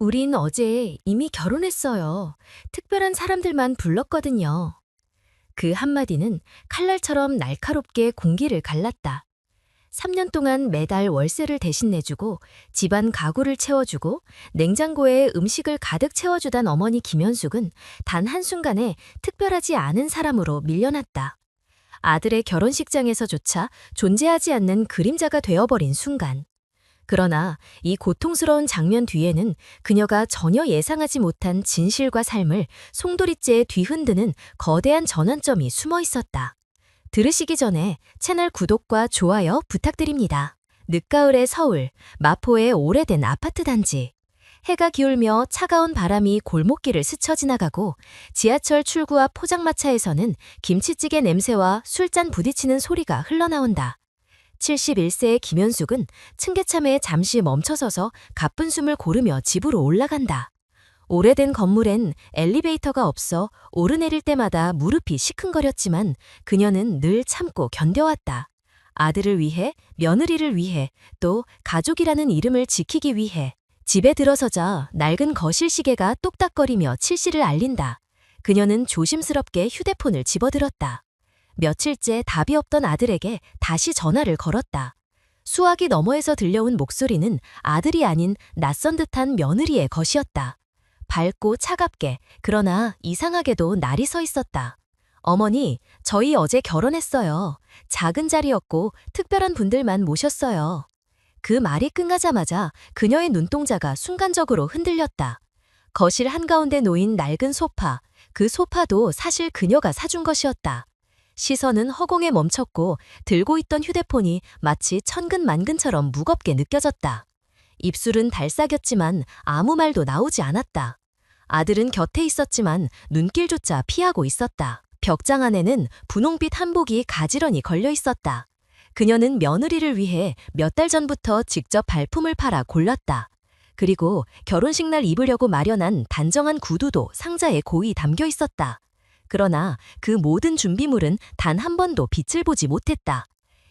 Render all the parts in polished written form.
우린 어제 이미 결혼했어요. 특별한 사람들만 불렀거든요. 그 한마디는 칼날처럼 날카롭게 공기를 갈랐다. 3년 동안 매달 월세를 대신 내주고 집안 가구를 채워주고 냉장고에 음식을 가득 채워주던 어머니 김현숙은 단 한순간에 특별하지 않은 사람으로 밀려났다. 아들의 결혼식장에서조차 존재하지 않는 그림자가 되어버린 순간. 그러나 이 고통스러운 장면 뒤에는 그녀가 전혀 예상하지 못한 진실과 삶을 송두리째에 뒤흔드는 거대한 전환점이 숨어 있었다. 들으시기 전에 채널 구독과 좋아요 부탁드립니다. 늦가을의 서울, 마포의 오래된 아파트 단지. 해가 기울며 차가운 바람이 골목길을 스쳐 지나가고 지하철 출구 앞 포장마차에서는 김치찌개 냄새와 술잔 부딪히는 소리가 흘러나온다. 71세의 김현숙은 층계참에 잠시 멈춰서서 가쁜 숨을 고르며 집으로 올라간다. 오래된 건물엔 엘리베이터가 없어 오르내릴 때마다 무릎이 시큰거렸지만 그녀는 늘 참고 견뎌왔다. 아들을 위해, 며느리를 위해, 또 가족이라는 이름을 지키기 위해. 집에 들어서자 낡은 거실 시계가 똑딱거리며 칠시를 알린다. 그녀는 조심스럽게 휴대폰을 집어들었다. 며칠째 답이 없던 아들에게 다시 전화를 걸었다. 수화기 너머에서 들려온 목소리는 아들이 아닌 낯선 듯한 며느리의 것이었다. 밝고 차갑게, 그러나 이상하게도 날이 서 있었다. 어머니, 저희 어제 결혼했어요. 작은 자리였고 특별한 분들만 모셨어요. 그 말이 끝나자마자 그녀의 눈동자가 순간적으로 흔들렸다. 거실 한가운데 놓인 낡은 소파, 그 소파도 사실 그녀가 사준 것이었다. 시선은 허공에 멈췄고 들고 있던 휴대폰이 마치 천근만근처럼 무겁게 느껴졌다. 입술은 달싹였지만 아무 말도 나오지 않았다. 아들은 곁에 있었지만 눈길조차 피하고 있었다. 벽장 안에는 분홍빛 한복이 가지런히 걸려 있었다. 그녀는 며느리를 위해 몇 달 전부터 직접 발품을 팔아 골랐다. 그리고 결혼식 날 입으려고 마련한 단정한 구두도 상자에 고이 담겨 있었다. 그러나 그 모든 준비물은 단 한 번도 빛을 보지 못했다.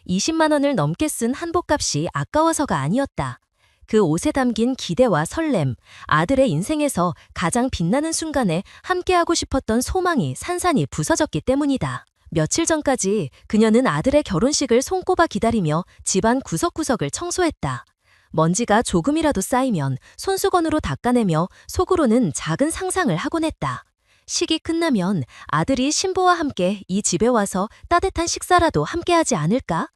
20만 원을 넘게 쓴 한복값이 아까워서가 아니었다. 그 옷에 담긴 기대와 설렘, 아들의 인생에서 가장 빛나는 순간에 함께하고 싶었던 소망이 산산이 부서졌기 때문이다. 며칠 전까지 그녀는 아들의 결혼식을 손꼽아 기다리며 집안 구석구석을 청소했다. 먼지가 조금이라도 쌓이면 손수건으로 닦아내며 속으로는 작은 상상을 하곤 했다. 식이 끝나면 아들이 신부와 함께 이 집에 와서 따뜻한 식사라도 함께하지 않을까?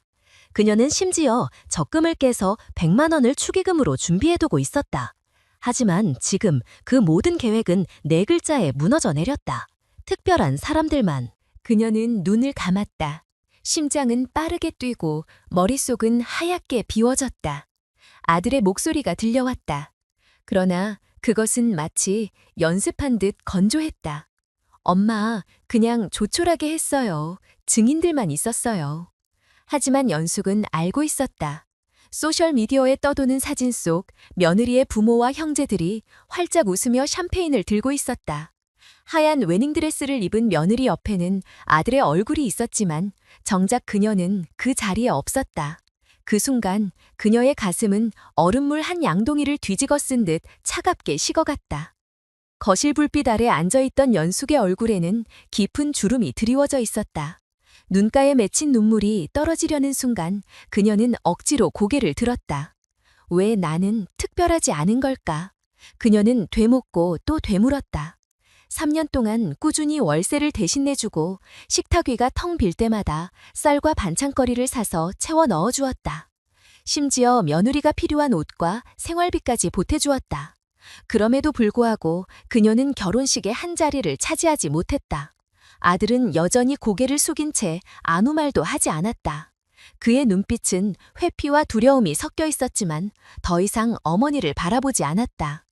그녀는 심지어 적금을 깨서 100만 원을 축의금으로 준비해두고 있었다. 하지만 지금 그 모든 계획은 네 글자에 무너져 내렸다. 특별한 사람들만. 그녀는 눈을 감았다. 심장은 빠르게 뛰고 머릿속은 하얗게 비워졌다. 아들의 목소리가 들려왔다. 그러나 그것은 마치 연습한 듯 건조했다. 엄마, 그냥 조촐하게 했어요. 증인들만 있었어요. 하지만 연숙은 알고 있었다. 소셜미디어에 떠도는 사진 속 며느리의 부모와 형제들이 활짝 웃으며 샴페인을 들고 있었다. 하얀 웨딩드레스를 입은 며느리 옆에는 아들의 얼굴이 있었지만 정작 그녀는 그 자리에 없었다. 그 순간 그녀의 가슴은 얼음물 한 양동이를 뒤집어 쓴 듯 차갑게 식어갔다. 거실 불빛 아래 앉아있던 연숙의 얼굴에는 깊은 주름이 드리워져 있었다. 눈가에 맺힌 눈물이 떨어지려는 순간 그녀는 억지로 고개를 들었다. 왜 나는 특별하지 않은 걸까? 그녀는 되묻고 또 되물었다. 3년 동안 꾸준히 월세를 대신 내주고 식탁위가 텅 빌 때마다 쌀과 반찬거리를 사서 채워 넣어주었다. 심지어 며느리가 필요한 옷과 생활비까지 보태주었다. 그럼에도 불구하고 그녀는 결혼식의 한 자리를 차지하지 못했다. 아들은 여전히 고개를 숙인 채 아무 말도 하지 않았다. 그의 눈빛은 회피와 두려움이 섞여 있었지만 더 이상 어머니를 바라보지 않았다.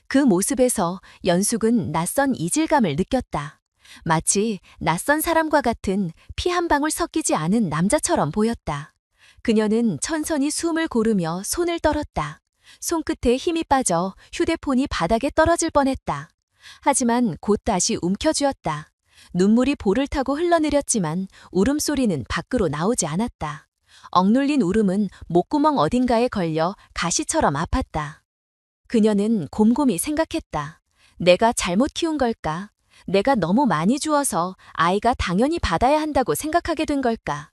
그 모습에서 연숙은 낯선 이질감을 느꼈다. 마치 낯선 사람과 같은 피 한 방울 섞이지 않은 남자처럼 보였다. 그녀는 천천히 숨을 고르며 손을 떨었다. 손끝에 힘이 빠져 휴대폰이 바닥에 떨어질 뻔했다. 하지만 곧 다시 움켜쥐었다. 눈물이 볼을 타고 흘러내렸지만 울음소리는 밖으로 나오지 않았다. 억눌린 울음은 목구멍 어딘가에 걸려 가시처럼 아팠다. 그녀는 곰곰이 생각했다. 내가 잘못 키운 걸까? 내가 너무 많이 주어서 아이가 당연히 받아야 한다고 생각하게 된 걸까?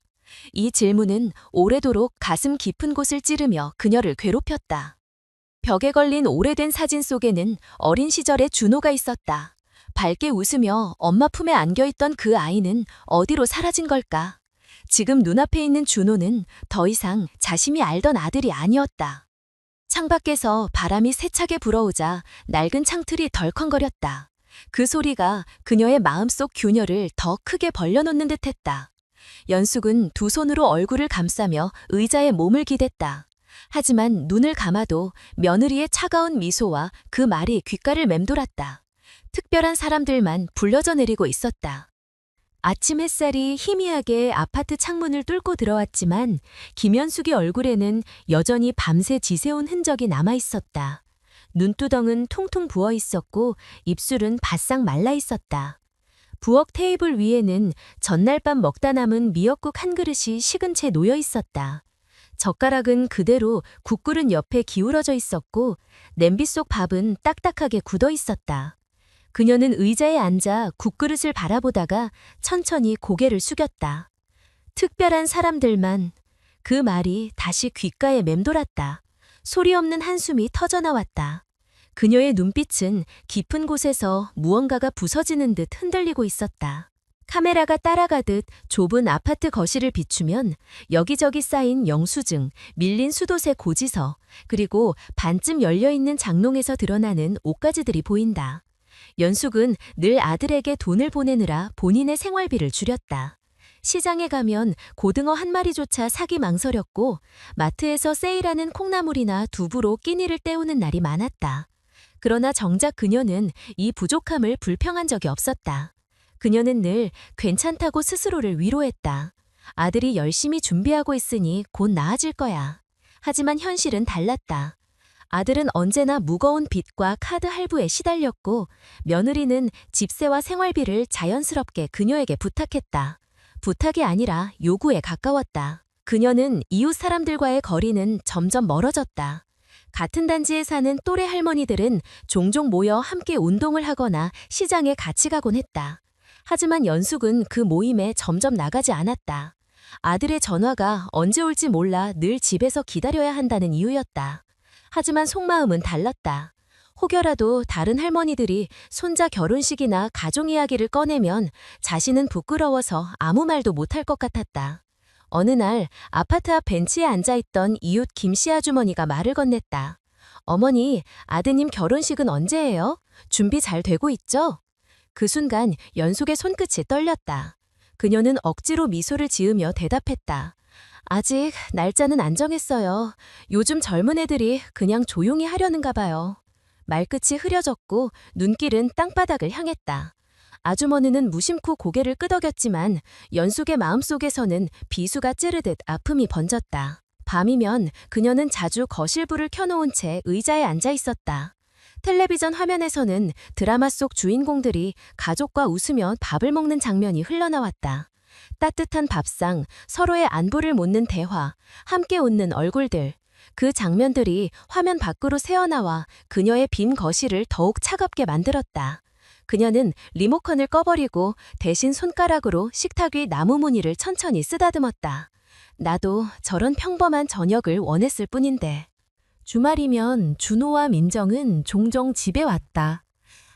이 질문은 오래도록 가슴 깊은 곳을 찌르며 그녀를 괴롭혔다. 벽에 걸린 오래된 사진 속에는 어린 시절의 준호가 있었다. 밝게 웃으며 엄마 품에 안겨있던 그 아이는 어디로 사라진 걸까? 지금 눈앞에 있는 준호는 더 이상 자신이 알던 아들이 아니었다. 창밖에서 바람이 세차게 불어오자 낡은 창틀이 덜컹거렸다. 그 소리가 그녀의 마음속 균열을 더 크게 벌려놓는 듯했다. 연숙은 두 손으로 얼굴을 감싸며 의자에 몸을 기댔다. 하지만 눈을 감아도 며느리의 차가운 미소와 그 말이 귓가를 맴돌았다. 특별한 사람들만 불려져 내리고 있었다. 아침 햇살이 희미하게 아파트 창문을 뚫고 들어왔지만 김연숙의 얼굴에는 여전히 밤새 지새운 흔적이 남아 있었다. 눈두덩은 퉁퉁 부어 있었고 입술은 바싹 말라 있었다. 부엌 테이블 위에는 전날 밤 먹다 남은 미역국 한 그릇이 식은 채 놓여 있었다. 젓가락은 그대로 국그릇 옆에 기울어져 있었고 냄비 속 밥은 딱딱하게 굳어 있었다. 그녀는 의자에 앉아 국그릇을 바라보다가 천천히 고개를 숙였다. 특별한 사람들만. 그 말이 다시 귓가에 맴돌았다. 소리 없는 한숨이 터져나왔다. 그녀의 눈빛은 깊은 곳에서 무언가가 부서지는 듯 흔들리고 있었다. 카메라가 따라가듯 좁은 아파트 거실을 비추면 여기저기 쌓인 영수증, 밀린 수도새 고지서, 그리고 반쯤 열려있는 장롱에서 드러나는 옷가지들이 보인다. 연숙은 늘 아들에게 돈을 보내느라 본인의 생활비를 줄였다. 시장에 가면 고등어 한 마리조차 사기 망설였고 마트에서 세일하는 콩나물이나 두부로 끼니를 때우는 날이 많았다. 그러나 정작 그녀는 이 부족함을 불평한 적이 없었다. 그녀는 늘 괜찮다고 스스로를 위로했다. 아들이 열심히 준비하고 있으니 곧 나아질 거야. 하지만 현실은 달랐다. 아들은 언제나 무거운 빚과 카드 할부에 시달렸고 며느리는 집세와 생활비를 자연스럽게 그녀에게 부탁했다. 부탁이 아니라 요구에 가까웠다. 그녀는 이웃 사람들과의 거리는 점점 멀어졌다. 같은 단지에 사는 또래 할머니들은 종종 모여 함께 운동을 하거나 시장에 같이 가곤 했다. 하지만 연숙은 그 모임에 점점 나가지 않았다. 아들의 전화가 언제 올지 몰라 늘 집에서 기다려야 한다는 이유였다. 하지만 속마음은 달랐다. 혹여라도 다른 할머니들이 손자 결혼식이나 가족 이야기를 꺼내면 자신은 부끄러워서 아무 말도 못할 것 같았다. 어느 날 아파트 앞 벤치에 앉아있던 이웃 김씨 아주머니가 말을 건넸다. 어머니, 아드님 결혼식은 언제예요? 준비 잘 되고 있죠? 그 순간 연숙의 손끝이 떨렸다. 그녀는 억지로 미소를 지으며 대답했다. 아직 날짜는 안 정했어요. 요즘 젊은 애들이 그냥 조용히 하려는가 봐요. 말끝이 흐려졌고 눈길은 땅바닥을 향했다. 아주머니는 무심코 고개를 끄덕였지만 연숙의 마음속에서는 비수가 찌르듯 아픔이 번졌다. 밤이면 그녀는 자주 거실불을 켜놓은 채 의자에 앉아 있었다. 텔레비전 화면에서는 드라마 속 주인공들이 가족과 웃으며 밥을 먹는 장면이 흘러나왔다. 따뜻한 밥상, 서로의 안부를 묻는 대화, 함께 웃는 얼굴들. 그 장면들이 화면 밖으로 새어나와 그녀의 빈 거실을 더욱 차갑게 만들었다. 그녀는 리모컨을 꺼버리고 대신 손가락으로 식탁 위 나무 무늬를 천천히 쓰다듬었다. 나도 저런 평범한 저녁을 원했을 뿐인데. 주말이면 준호와 민정은 종종 집에 왔다.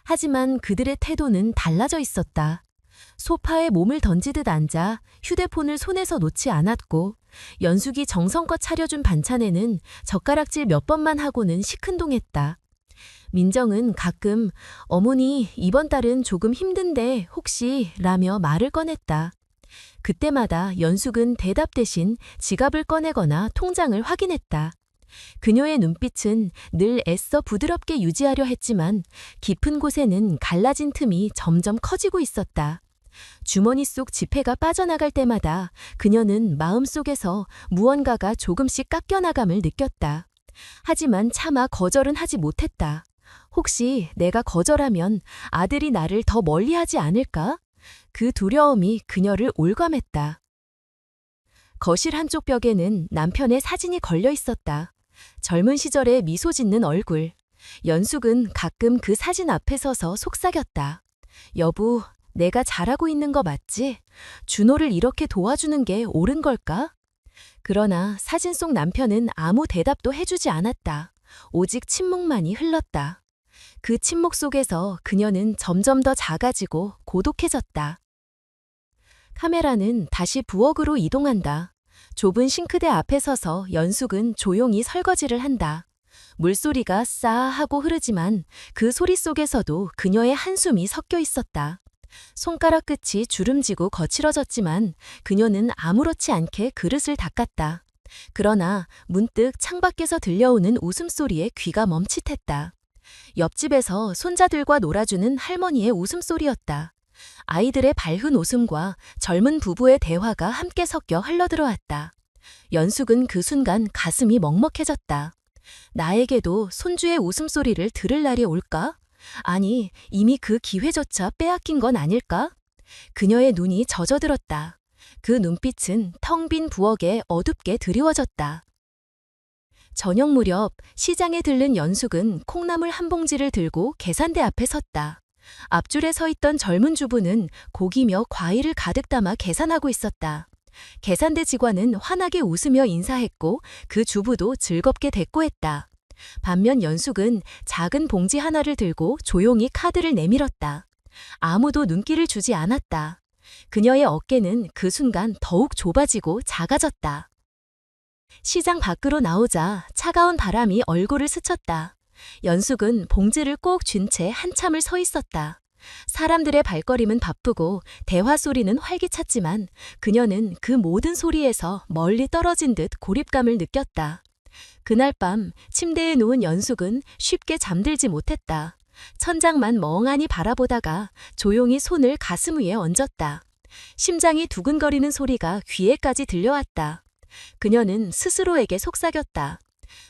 하지만 그들의 태도는 달라져 있었다. 소파에 몸을 던지듯 앉아 휴대폰을 손에서 놓지 않았고 연숙이 정성껏 차려준 반찬에는 젓가락질 몇 번만 하고는 시큰둥했다. 민정은 가끔 어머니 이번 달은 조금 힘든데 혹시 라며 말을 꺼냈다. 그때마다 연숙은 대답 대신 지갑을 꺼내거나 통장을 확인했다. 그녀의 눈빛은 늘 애써 부드럽게 유지하려 했지만 깊은 곳에는 갈라진 틈이 점점 커지고 있었다. 주머니 속 지폐가 빠져나갈 때마다 그녀는 마음속에서 무언가가 조금씩 깎여나감을 느꼈다. 하지만 차마 거절은 하지 못했다. 혹시 내가 거절하면 아들이 나를 더 멀리하지 않을까? 그 두려움이 그녀를 올감했다. 거실 한쪽 벽에는 남편의 사진이 걸려 있었다. 젊은 시절의 미소 짓는 얼굴. 연숙은 가끔 그 사진 앞에 서서 속삭였다. 여보, 내가 잘하고 있는 거 맞지? 준호를 이렇게 도와주는 게 옳은 걸까? 그러나 사진 속 남편은 아무 대답도 해주지 않았다. 오직 침묵만이 흘렀다. 그 침묵 속에서 그녀는 점점 더 작아지고 고독해졌다. 카메라는 다시 부엌으로 이동한다. 좁은 싱크대 앞에 서서 연숙은 조용히 설거지를 한다. 물소리가 싸 하고 흐르지만 그 소리 속에서도 그녀의 한숨이 섞여 있었다. 손가락 끝이 주름지고 거칠어졌지만 그녀는 아무렇지 않게 그릇을 닦았다. 그러나 문득 창밖에서 들려오는 웃음소리에 귀가 멈칫했다. 옆집에서 손자들과 놀아주는 할머니의 웃음소리였다. 아이들의 밝은 웃음과 젊은 부부의 대화가 함께 섞여 흘러들어왔다. 연숙은 그 순간 가슴이 먹먹해졌다. 나에게도 손주의 웃음소리를 들을 날이 올까? 아니, 이미 그 기회조차 빼앗긴 건 아닐까? 그녀의 눈이 젖어들었다. 그 눈빛은 텅 빈 부엌에 어둡게 드리워졌다. 저녁 무렵 시장에 들른 연숙은 콩나물 한 봉지를 들고 계산대 앞에 섰다. 앞줄에 서 있던 젊은 주부는 고기며 과일을 가득 담아 계산하고 있었다. 계산대 직원은 환하게 웃으며 인사했고 그 주부도 즐겁게 대꾸했다. 반면 연숙은 작은 봉지 하나를 들고 조용히 카드를 내밀었다. 아무도 눈길을 주지 않았다. 그녀의 어깨는 그 순간 더욱 좁아지고 작아졌다. 시장 밖으로 나오자 차가운 바람이 얼굴을 스쳤다. 연숙은 봉지를 꼭 쥔 채 한참을 서 있었다. 사람들의 발걸음은 바쁘고 대화 소리는 활기찼지만 그녀는 그 모든 소리에서 멀리 떨어진 듯 고립감을 느꼈다. 그날 밤 침대에 누운 연숙은 쉽게 잠들지 못했다. 천장만 멍하니 바라보다가 조용히 손을 가슴 위에 얹었다. 심장이 두근거리는 소리가 귀에까지 들려왔다. 그녀는 스스로에게 속삭였다.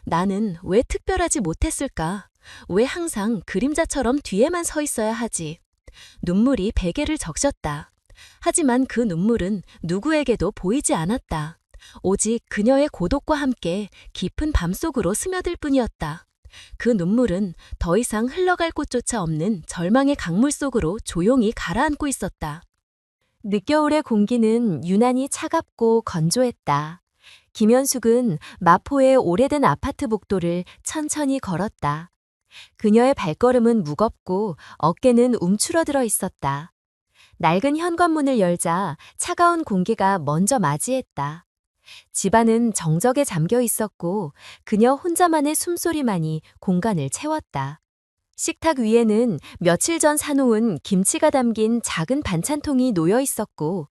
나는 왜 특별하지 못했을까? 왜 항상 그림자처럼 뒤에만 서 있어야 하지? 눈물이 베개를 적셨다. 하지만 그 눈물은 누구에게도 보이지 않았다. 오직 그녀의 고독과 함께 깊은 밤속으로 스며들 뿐이었다. 그 눈물은 더 이상 흘러갈 곳조차 없는 절망의 강물 속으로 조용히 가라앉고 있었다. 늦겨울의 공기는 유난히 차갑고 건조했다. 김현숙은 마포의 오래된 아파트 복도를 천천히 걸었다. 그녀의 발걸음은 무겁고 어깨는 움츠러들어 있었다. 낡은 현관문을 열자 차가운 공기가 먼저 맞이했다. 집안은 정적에 잠겨 있었고 그녀 혼자만의 숨소리만이 공간을 채웠다. 식탁 위에는 며칠 전 사놓은 김치가 담긴 작은 반찬통이 놓여 있었고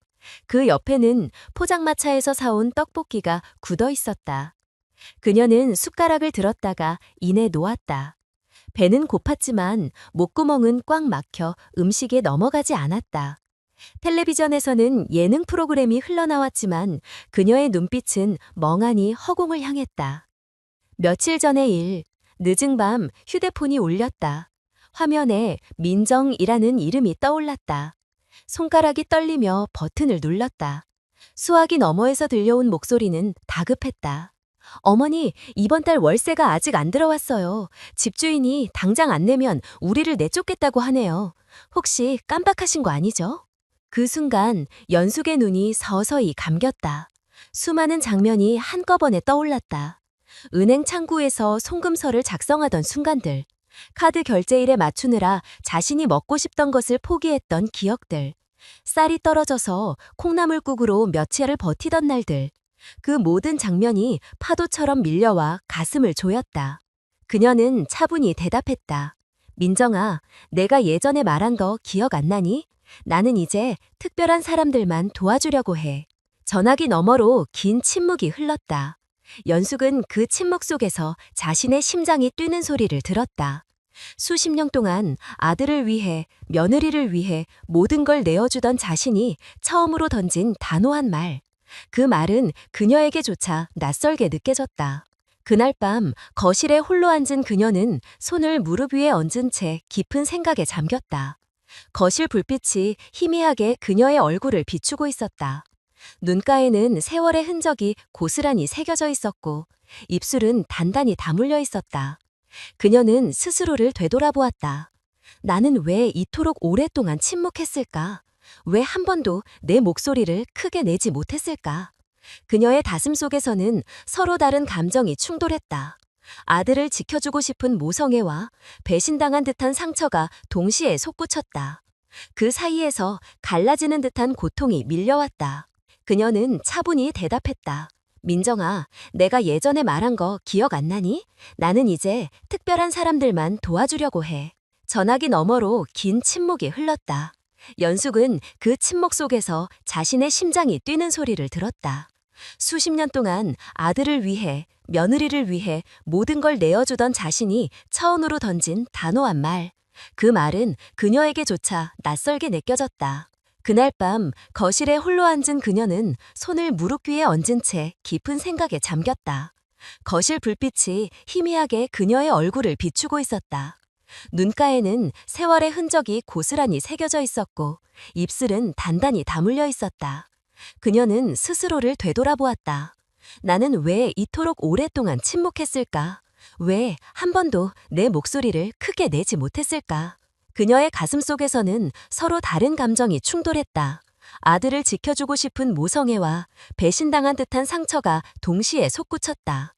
그 옆에는 포장마차에서 사온 떡볶이가 굳어 있었다. 그녀는 숟가락을 들었다가 이내 놓았다. 배는 고팠지만 목구멍은 꽉 막혀 음식에 넘어가지 않았다. 텔레비전에서는 예능 프로그램이 흘러나왔지만 그녀의 눈빛은 멍하니 허공을 향했다. 며칠 전의 일, 늦은 밤 휴대폰이 울렸다. 화면에 민정이라는 이름이 떠올랐다. 손가락이 떨리며 버튼을 눌렀다. 수화기 너머에서 들려온 목소리는 다급했다. 어머니, 이번 달 월세가 아직 안 들어왔어요. 집주인이 당장 안 내면 우리를 내쫓겠다고 하네요. 혹시 깜빡하신 거 아니죠? 그 순간 연숙의 눈이 서서히 감겼다. 수많은 장면이 한꺼번에 떠올랐다. 은행 창구에서 송금서를 작성하던 순간들, 카드 결제일에 맞추느라 자신이 먹고 싶던 것을 포기했던 기억들, 쌀이 떨어져서 콩나물국으로 며칠을 버티던 날들, 그 모든 장면이 파도처럼 밀려와 가슴을 조였다. 그녀는 차분히 대답했다. 민정아, 내가 예전에 말한 거 기억 안 나니? 나는 이제 특별한 사람들만 도와주려고 해. 전화기 너머로 긴 침묵이 흘렀다. 연숙은 그 침묵 속에서 자신의 심장이 뛰는 소리를 들었다. 수십 년 동안 아들을 위해, 며느리를 위해 모든 걸 내어주던 자신이 처음으로 던진 단호한 말. 그 말은 그녀에게조차 낯설게 느껴졌다. 그날 밤 거실에 홀로 앉은 그녀는 손을 무릎 위에 얹은 채 깊은 생각에 잠겼다. 거실 불빛이 희미하게 그녀의 얼굴을 비추고 있었다. 눈가에는 세월의 흔적이 고스란히 새겨져 있었고 입술은 단단히 다물려 있었다. 그녀는 스스로를 되돌아보았다. 나는 왜 이토록 오랫동안 침묵했을까? 왜 한 번도 내 목소리를 크게 내지 못했을까? 그녀의 가슴 속에서는 서로 다른 감정이 충돌했다. 아들을 지켜주고 싶은 모성애와 배신당한 듯한 상처가 동시에 솟구쳤다. 그 사이에서 갈라지는 듯한 고통이 밀려왔다. 그녀는 차분히 대답했다. 민정아, 내가 예전에 말한 거 기억 안 나니? 나는 이제 특별한 사람들만 도와주려고 해. 전화기 너머로 긴 침묵이 흘렀다. 연숙은 그 침묵 속에서 자신의 심장이 뛰는 소리를 들었다. 수십 년 동안 아들을 위해, 며느리를 위해 모든 걸 내어주던 자신이 처음으로 던진 단호한 말. 그 말은 그녀에게조차 낯설게 느껴졌다. 그날 밤 거실에 홀로 앉은 그녀는 손을 무릎 위에 얹은 채 깊은 생각에 잠겼다. 거실 불빛이 희미하게 그녀의 얼굴을 비추고 있었다. 눈가에는 세월의 흔적이 고스란히 새겨져 있었고 입술은 단단히 다물려 있었다. 그녀는 스스로를 되돌아보았다. 나는 왜 이토록 오랫동안 침묵했을까? 왜 한 번도 내 목소리를 크게 내지 못했을까? 그녀의 가슴 속에서는 서로 다른 감정이 충돌했다. 아들을 지켜주고 싶은 모성애와 배신당한 듯한 상처가 동시에 솟구쳤다.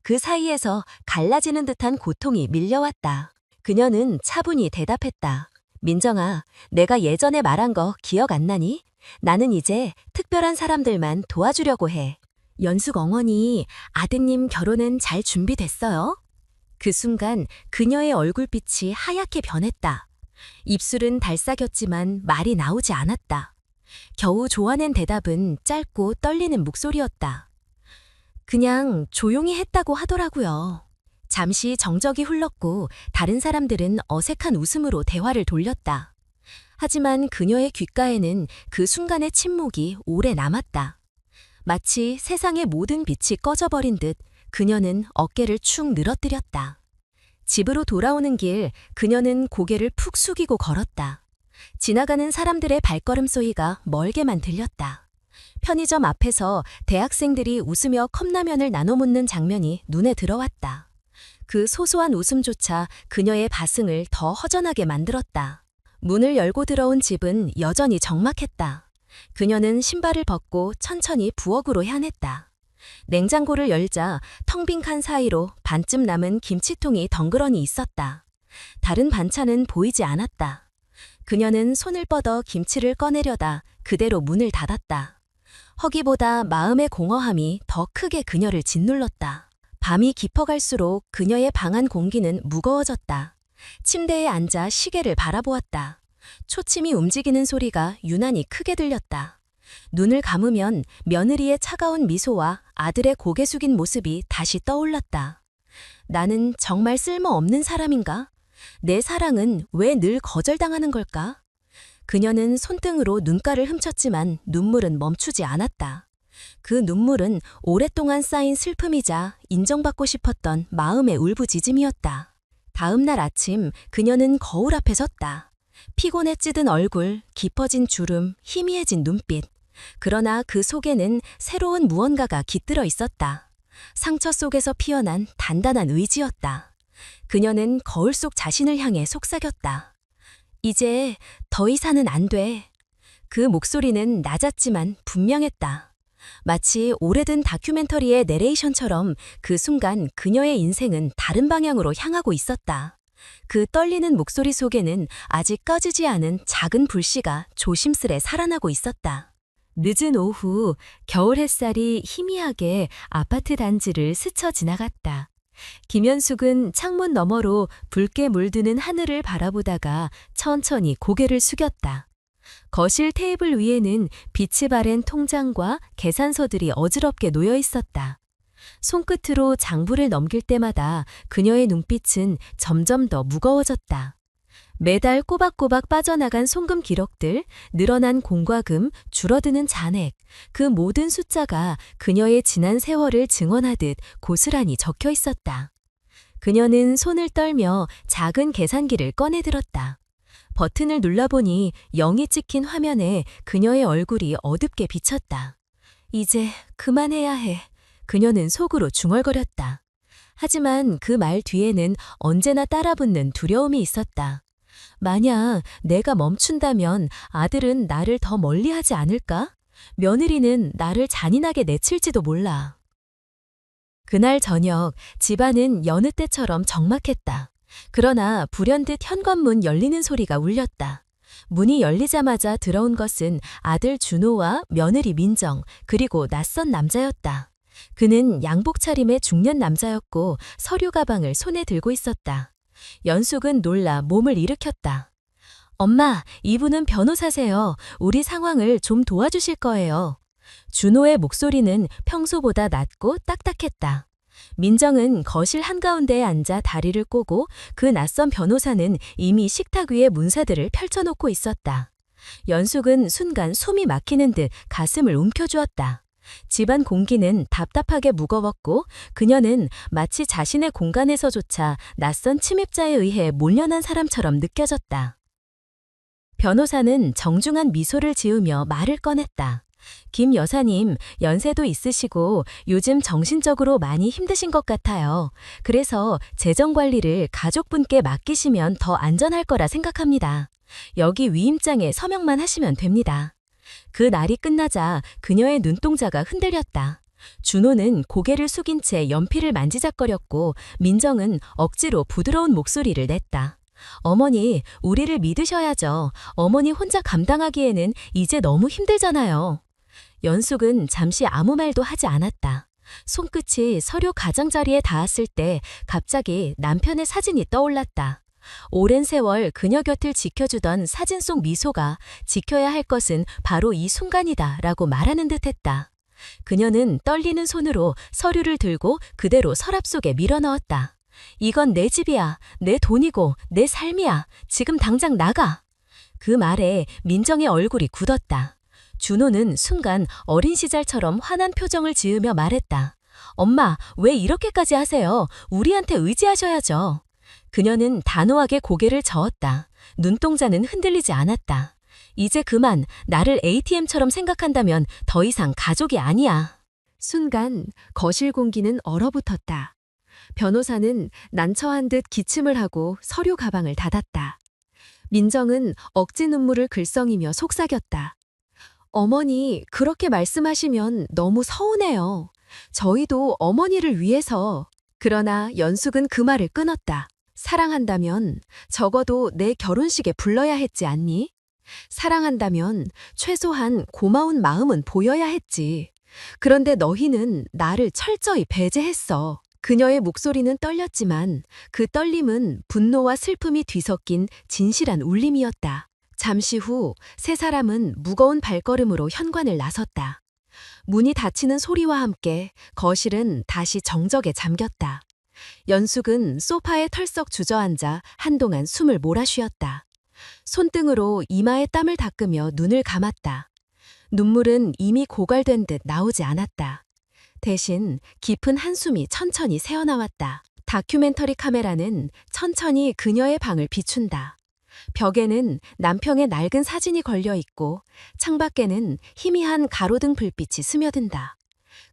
그 사이에서 갈라지는 듯한 고통이 밀려왔다. 그녀는 차분히 대답했다. 민정아, 내가 예전에 말한 거 기억 안 나니? 나는 이제 특별한 사람들만 도와주려고 해. 연숙 어머니, 아드님 결혼은 잘 준비됐어요? 그 순간 그녀의 얼굴빛이 하얗게 변했다. 입술은 달싹였지만 말이 나오지 않았다. 겨우 좋아낸 대답은 짧고 떨리는 목소리였다. 그냥 조용히 했다고 하더라고요. 잠시 정적이 흘렀고 다른 사람들은 어색한 웃음으로 대화를 돌렸다. 하지만 그녀의 귓가에는 그 순간의 침묵이 오래 남았다. 마치 세상의 모든 빛이 꺼져버린 듯 그녀는 어깨를 축 늘어뜨렸다. 집으로 돌아오는 길 그녀는 고개를 푹 숙이고 걸었다. 지나가는 사람들의 발걸음 소리가 멀게만 들렸다. 편의점 앞에서 대학생들이 웃으며 컵라면을 나눠 먹는 장면이 눈에 들어왔다. 그 소소한 웃음조차 그녀의 바승을 더 허전하게 만들었다. 문을 열고 들어온 집은 여전히 적막했다. 그녀는 신발을 벗고 천천히 부엌으로 향했다. 냉장고를 열자 텅 빈 칸 사이로 반쯤 남은 김치통이 덩그러니 있었다. 다른 반찬은 보이지 않았다. 그녀는 손을 뻗어 김치를 꺼내려다 그대로 문을 닫았다. 허기보다 마음의 공허함이 더 크게 그녀를 짓눌렀다. 밤이 깊어갈수록 그녀의 방 안 공기는 무거워졌다. 침대에 앉아 시계를 바라보았다. 초침이 움직이는 소리가 유난히 크게 들렸다. 눈을 감으면 며느리의 차가운 미소와 아들의 고개 숙인 모습이 다시 떠올랐다. 나는 정말 쓸모없는 사람인가? 내 사랑은 왜 늘 거절당하는 걸까? 그녀는 손등으로 눈가를 훔쳤지만 눈물은 멈추지 않았다. 그 눈물은 오랫동안 쌓인 슬픔이자 인정받고 싶었던 마음의 울부짖음이었다. 다음 날 아침 그녀는 거울 앞에 섰다. 피곤에 찌든 얼굴, 깊어진 주름, 희미해진 눈빛. 그러나 그 속에는 새로운 무언가가 깃들어 있었다. 상처 속에서 피어난 단단한 의지였다. 그녀는 거울 속 자신을 향해 속삭였다. 이제 더 이상은 안 돼. 그 목소리는 낮았지만 분명했다. 마치 오래된 다큐멘터리의 내레이션처럼 그 순간 그녀의 인생은 다른 방향으로 향하고 있었다. 그 떨리는 목소리 속에는 아직 꺼지지 않은 작은 불씨가 조심스레 살아나고 있었다. 늦은 오후 겨울 햇살이 희미하게 아파트 단지를 스쳐 지나갔다. 김현숙은 창문 너머로 붉게 물드는 하늘을 바라보다가 천천히 고개를 숙였다. 거실 테이블 위에는 빛이 바랜 통장과 계산서들이 어지럽게 놓여 있었다. 손끝으로 장부를 넘길 때마다 그녀의 눈빛은 점점 더 무거워졌다. 매달 꼬박꼬박 빠져나간 송금 기록들, 늘어난 공과금, 줄어드는 잔액, 그 모든 숫자가 그녀의 지난 세월을 증언하듯 고스란히 적혀 있었다. 그녀는 손을 떨며 작은 계산기를 꺼내들었다. 버튼을 눌러보니 0이 찍힌 화면에 그녀의 얼굴이 어둡게 비쳤다. 이제 그만해야 해. 그녀는 속으로 중얼거렸다. 하지만 그 말 뒤에는 언제나 따라붙는 두려움이 있었다. 만약 내가 멈춘다면 아들은 나를 더 멀리하지 않을까? 며느리는 나를 잔인하게 내칠지도 몰라. 그날 저녁 집안은 여느 때처럼 적막했다. 그러나 불현듯 현관문 열리는 소리가 울렸다. 문이 열리자마자 들어온 것은 아들 준호와 며느리 민정, 그리고 낯선 남자였다. 그는 양복 차림의 중년 남자였고 서류 가방을 손에 들고 있었다. 연숙은 놀라 몸을 일으켰다. 엄마, 이분은 변호사세요. 우리 상황을 좀 도와주실 거예요. 준호의 목소리는 평소보다 낮고 딱딱했다. 민정은 거실 한가운데에 앉아 다리를 꼬고 그 낯선 변호사는 이미 식탁 위에 문사들을 펼쳐놓고 있었다. 연숙은 순간 숨이 막히는 듯 가슴을 움켜쥐었다. 집안 공기는 답답하게 무거웠고 그녀는 마치 자신의 공간에서조차 낯선 침입자에 의해 몰려난 사람처럼 느껴졌다. 변호사는 정중한 미소를 지으며 말을 꺼냈다. 김 여사님, 연세도 있으시고 요즘 정신적으로 많이 힘드신 것 같아요. 그래서 재정 관리를 가족분께 맡기시면 더 안전할 거라 생각합니다. 여기 위임장에 서명만 하시면 됩니다. 그 날이 끝나자 그녀의 눈동자가 흔들렸다. 준호는 고개를 숙인 채 연필을 만지작거렸고 민정은 억지로 부드러운 목소리를 냈다. 어머니, 우리를 믿으셔야죠. 어머니 혼자 감당하기에는 이제 너무 힘들잖아요. 연숙은 잠시 아무 말도 하지 않았다. 손끝이 서류 가장자리에 닿았을 때 갑자기 남편의 사진이 떠올랐다. 오랜 세월 그녀 곁을 지켜주던 사진 속 미소가 지켜야 할 것은 바로 이 순간이다 라고 말하는 듯했다. 그녀는 떨리는 손으로 서류를 들고 그대로 서랍 속에 밀어넣었다. 이건 내 집이야. 내 돈이고 내 삶이야. 지금 당장 나가. 그 말에 민정의 얼굴이 굳었다. 준호는 순간 어린 시절처럼 환한 표정을 지으며 말했다. 엄마, 왜 이렇게까지 하세요? 우리한테 의지하셔야죠. 그녀는 단호하게 고개를 저었다. 눈동자는 흔들리지 않았다. 이제 그만 나를 ATM처럼 생각한다면 더 이상 가족이 아니야. 순간 거실 공기는 얼어붙었다. 변호사는 난처한 듯 기침을 하고 서류 가방을 닫았다. 민정은 억지 눈물을 글썽이며 속삭였다. 어머니, 그렇게 말씀하시면 너무 서운해요. 저희도 어머니를 위해서. 그러나 연숙은 그 말을 끊었다. 사랑한다면 적어도 내 결혼식에 불러야 했지 않니? 사랑한다면 최소한 고마운 마음은 보여야 했지. 그런데 너희는 나를 철저히 배제했어. 그녀의 목소리는 떨렸지만 그 떨림은 분노와 슬픔이 뒤섞인 진실한 울림이었다. 잠시 후 세 사람은 무거운 발걸음으로 현관을 나섰다. 문이 닫히는 소리와 함께 거실은 다시 정적에 잠겼다. 연숙은 소파에 털썩 주저앉아 한동안 숨을 몰아쉬었다. 손등으로 이마에 땀을 닦으며 눈을 감았다. 눈물은 이미 고갈된 듯 나오지 않았다. 대신 깊은 한숨이 천천히 새어나왔다. 다큐멘터리 카메라는 천천히 그녀의 방을 비춘다. 벽에는 남편의 낡은 사진이 걸려 있고 창밖에는 희미한 가로등 불빛이 스며든다.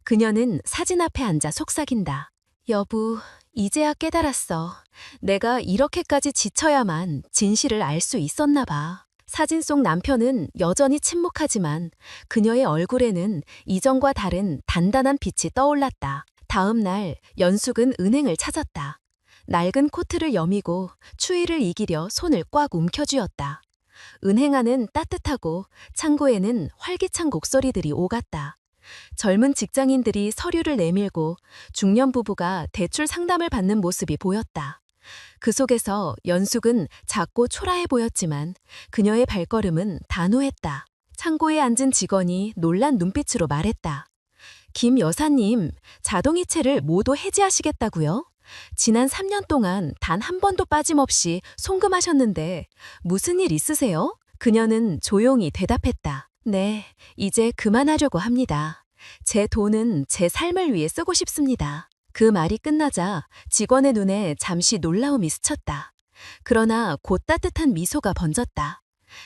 그녀는 사진 앞에 앉아 속삭인다. 여보, 이제야 깨달았어. 내가 이렇게까지 지쳐야만 진실을 알 수 있었나 봐. 사진 속 남편은 여전히 침묵하지만 그녀의 얼굴에는 이전과 다른 단단한 빛이 떠올랐다. 다음 날 연숙은 은행을 찾았다. 낡은 코트를 여미고 추위를 이기려 손을 꽉 움켜쥐었다. 은행 안은 따뜻하고 창고에는 활기찬 곡소리들이 오갔다. 젊은 직장인들이 서류를 내밀고 중년 부부가 대출 상담을 받는 모습이 보였다. 그 속에서 연숙은 작고 초라해 보였지만 그녀의 발걸음은 단호했다. 창고에 앉은 직원이 놀란 눈빛으로 말했다. 김 여사님, 자동이체를 모두 해지하시겠다고요? 지난 3년 동안 단 한 번도 빠짐없이 송금하셨는데 무슨 일 있으세요? 그녀는 조용히 대답했다. 네, 이제 그만하려고 합니다. 제 돈은 제 삶을 위해 쓰고 싶습니다. 그 말이 끝나자 직원의 눈에 잠시 놀라움이 스쳤다. 그러나 곧 따뜻한 미소가 번졌다.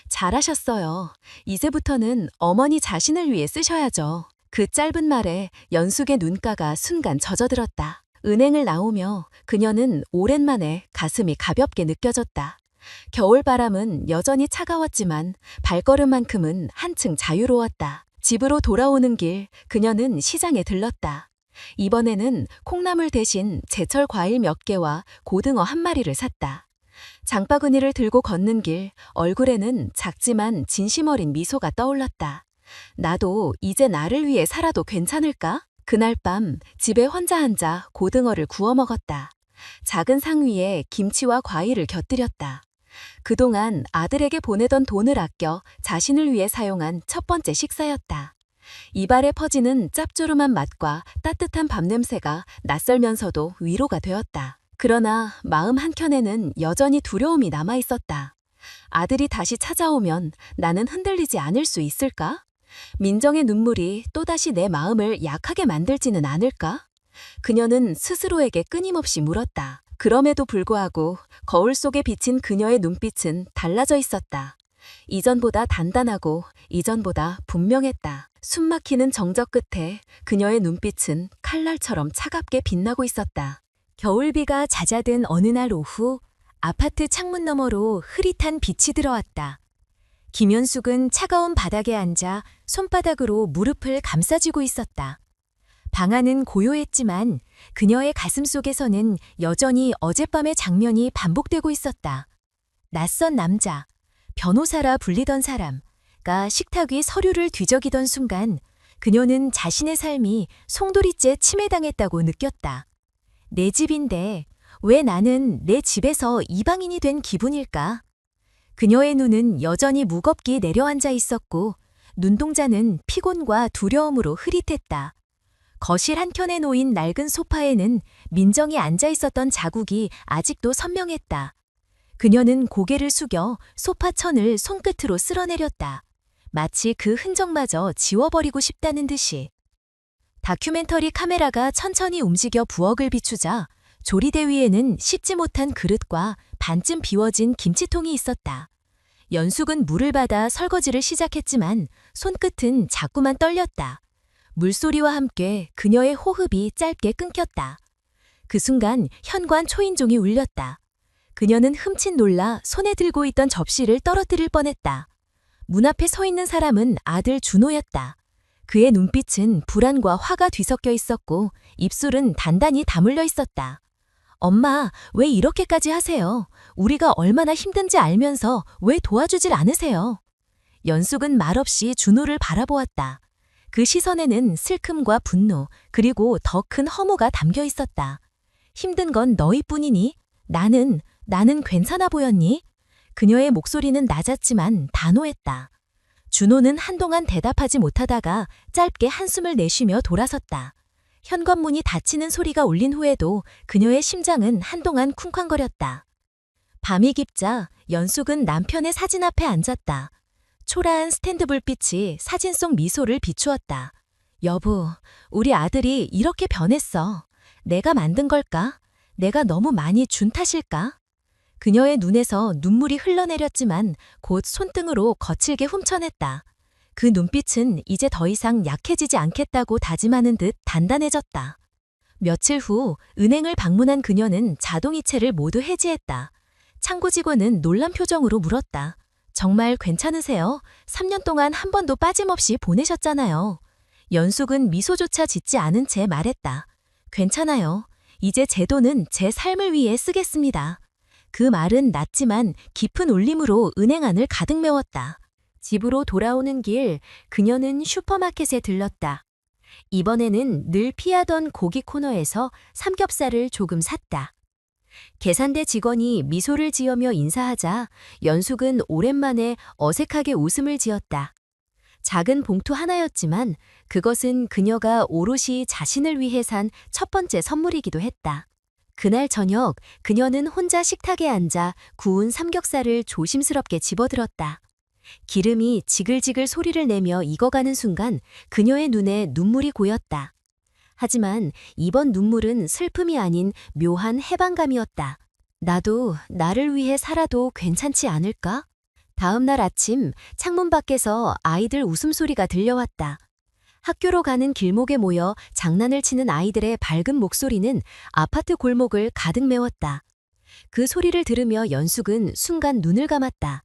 잘하셨어요. 이제부터는 어머니 자신을 위해 쓰셔야죠. 그 짧은 말에 연숙의 눈가가 순간 젖어들었다. 은행을 나오며 그녀는 오랜만에 가슴이 가볍게 느껴졌다. 겨울바람은 여전히 차가웠지만 발걸음만큼은 한층 자유로웠다. 집으로 돌아오는 길 그녀는 시장에 들렀다. 이번에는 콩나물 대신 제철 과일 몇 개와 고등어 한 마리를 샀다. 장바구니를 들고 걷는 길 얼굴에는 작지만 진심 어린 미소가 떠올랐다. 나도 이제 나를 위해 살아도 괜찮을까? 그날 밤 집에 혼자 앉아 고등어를 구워 먹었다. 작은 상 위에 김치와 과일을 곁들였다. 그동안 아들에게 보내던 돈을 아껴 자신을 위해 사용한 첫 번째 식사였다. 입안에 퍼지는 짭조름한 맛과 따뜻한 밥 냄새가 낯설면서도 위로가 되었다. 그러나 마음 한켠에는 여전히 두려움이 남아 있었다. 아들이 다시 찾아오면 나는 흔들리지 않을 수 있을까? 민정의 눈물이 또다시 내 마음을 약하게 만들지는 않을까? 그녀는 스스로에게 끊임없이 물었다. 그럼에도 불구하고 거울 속에 비친 그녀의 눈빛은 달라져 있었다. 이전보다 단단하고 이전보다 분명했다. 숨막히는 정적 끝에 그녀의 눈빛은 칼날처럼 차갑게 빛나고 있었다. 겨울비가 잦아든 어느 날 오후 아파트 창문 너머로 흐릿한 빛이 들어왔다. 김현숙은 차가운 바닥에 앉아 손바닥으로 무릎을 감싸쥐고 있었다. 방 안은 고요했지만 그녀의 가슴 속에서는 여전히 어젯밤의 장면이 반복되고 있었다. 낯선 남자, 변호사라 불리던 사람가 식탁 위 서류를 뒤적이던 순간 그녀는 자신의 삶이 송두리째 침해당했다고 느꼈다. 내 집인데 왜 나는 내 집에서 이방인이 된 기분일까? 그녀의 눈은 여전히 무겁게 내려앉아 있었고 눈동자는 피곤과 두려움으로 흐릿했다. 거실 한켠에 놓인 낡은 소파에는 민정이 앉아 있었던 자국이 아직도 선명했다. 그녀는 고개를 숙여 소파 천을 손끝으로 쓸어내렸다. 마치 그 흔적마저 지워버리고 싶다는 듯이. 다큐멘터리 카메라가 천천히 움직여 부엌을 비추자 조리대 위에는 씻지 못한 그릇과 반쯤 비워진 김치통이 있었다. 연숙은 물을 받아 설거지를 시작했지만 손끝은 자꾸만 떨렸다. 물소리와 함께 그녀의 호흡이 짧게 끊겼다. 그 순간 현관 초인종이 울렸다. 그녀는 흠칫 놀라 손에 들고 있던 접시를 떨어뜨릴 뻔했다. 문 앞에 서 있는 사람은 아들 준호였다. 그의 눈빛은 불안과 화가 뒤섞여 있었고 입술은 단단히 다물려 있었다. 엄마, 왜 이렇게까지 하세요? 우리가 얼마나 힘든지 알면서 왜 도와주질 않으세요? 연숙은 말없이 준호를 바라보았다. 그 시선에는 슬픔과 분노, 그리고 더 큰 허무가 담겨 있었다. 힘든 건 너희뿐이니? 나는 괜찮아 보였니? 그녀의 목소리는 낮았지만 단호했다. 준호는 한동안 대답하지 못하다가 짧게 한숨을 내쉬며 돌아섰다. 현관문이 닫히는 소리가 울린 후에도 그녀의 심장은 한동안 쿵쾅거렸다. 밤이 깊자 연숙은 남편의 사진 앞에 앉았다. 초라한 스탠드 불빛이 사진 속 미소를 비추었다. 여보, 우리 아들이 이렇게 변했어. 내가 만든 걸까? 내가 너무 많이 준 탓일까? 그녀의 눈에서 눈물이 흘러내렸지만 곧 손등으로 거칠게 훔쳐냈다. 그 눈빛은 이제 더 이상 약해지지 않겠다고 다짐하는 듯 단단해졌다. 며칠 후 은행을 방문한 그녀는 자동이체를 모두 해지했다. 창구 직원은 놀란 표정으로 물었다. 정말 괜찮으세요? 3년 동안 한 번도 빠짐없이 보내셨잖아요. 연숙은 미소조차 짓지 않은 채 말했다. 괜찮아요. 이제 제 돈은 제 삶을 위해 쓰겠습니다. 그 말은 낮지만 깊은 울림으로 은행 안을 가득 메웠다. 집으로 돌아오는 길 그녀는 슈퍼마켓에 들렀다. 이번에는 늘 피하던 고기 코너에서 삼겹살을 조금 샀다. 계산대 직원이 미소를 지으며 인사하자 연숙은 오랜만에 어색하게 웃음을 지었다. 작은 봉투 하나였지만 그것은 그녀가 오롯이 자신을 위해 산 첫 번째 선물이기도 했다. 그날 저녁 그녀는 혼자 식탁에 앉아 구운 삼겹살을 조심스럽게 집어들었다. 기름이 지글지글 소리를 내며 익어가는 순간 그녀의 눈에 눈물이 고였다. 하지만 이번 눈물은 슬픔이 아닌 묘한 해방감이었다. 나도 나를 위해 살아도 괜찮지 않을까? 다음 날 아침 창문 밖에서 아이들 웃음소리가 들려왔다. 학교로 가는 길목에 모여 장난을 치는 아이들의 밝은 목소리는 아파트 골목을 가득 메웠다. 그 소리를 들으며 연숙은 순간 눈을 감았다.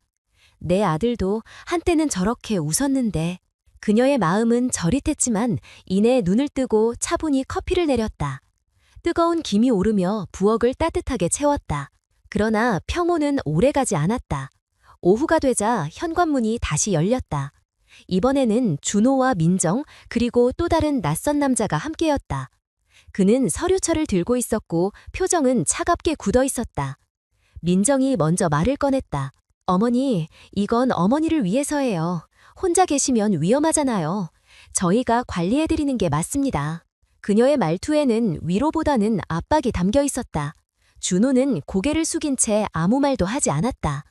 내 아들도 한때는 저렇게 웃었는데. 그녀의 마음은 저릿했지만 이내 눈을 뜨고 차분히 커피를 내렸다. 뜨거운 김이 오르며 부엌을 따뜻하게 채웠다. 그러나 평온은 오래가지 않았다. 오후가 되자 현관문이 다시 열렸다. 이번에는 준호와 민정 그리고 또 다른 낯선 남자가 함께였다. 그는 서류철을 들고 있었고 표정은 차갑게 굳어 있었다. 민정이 먼저 말을 꺼냈다. 어머니, 이건 어머니를 위해서예요. 혼자 계시면 위험하잖아요. 저희가 관리해드리는 게 맞습니다. 그녀의 말투에는 위로보다는 압박이 담겨 있었다. 준호는 고개를 숙인 채 아무 말도 하지 않았다.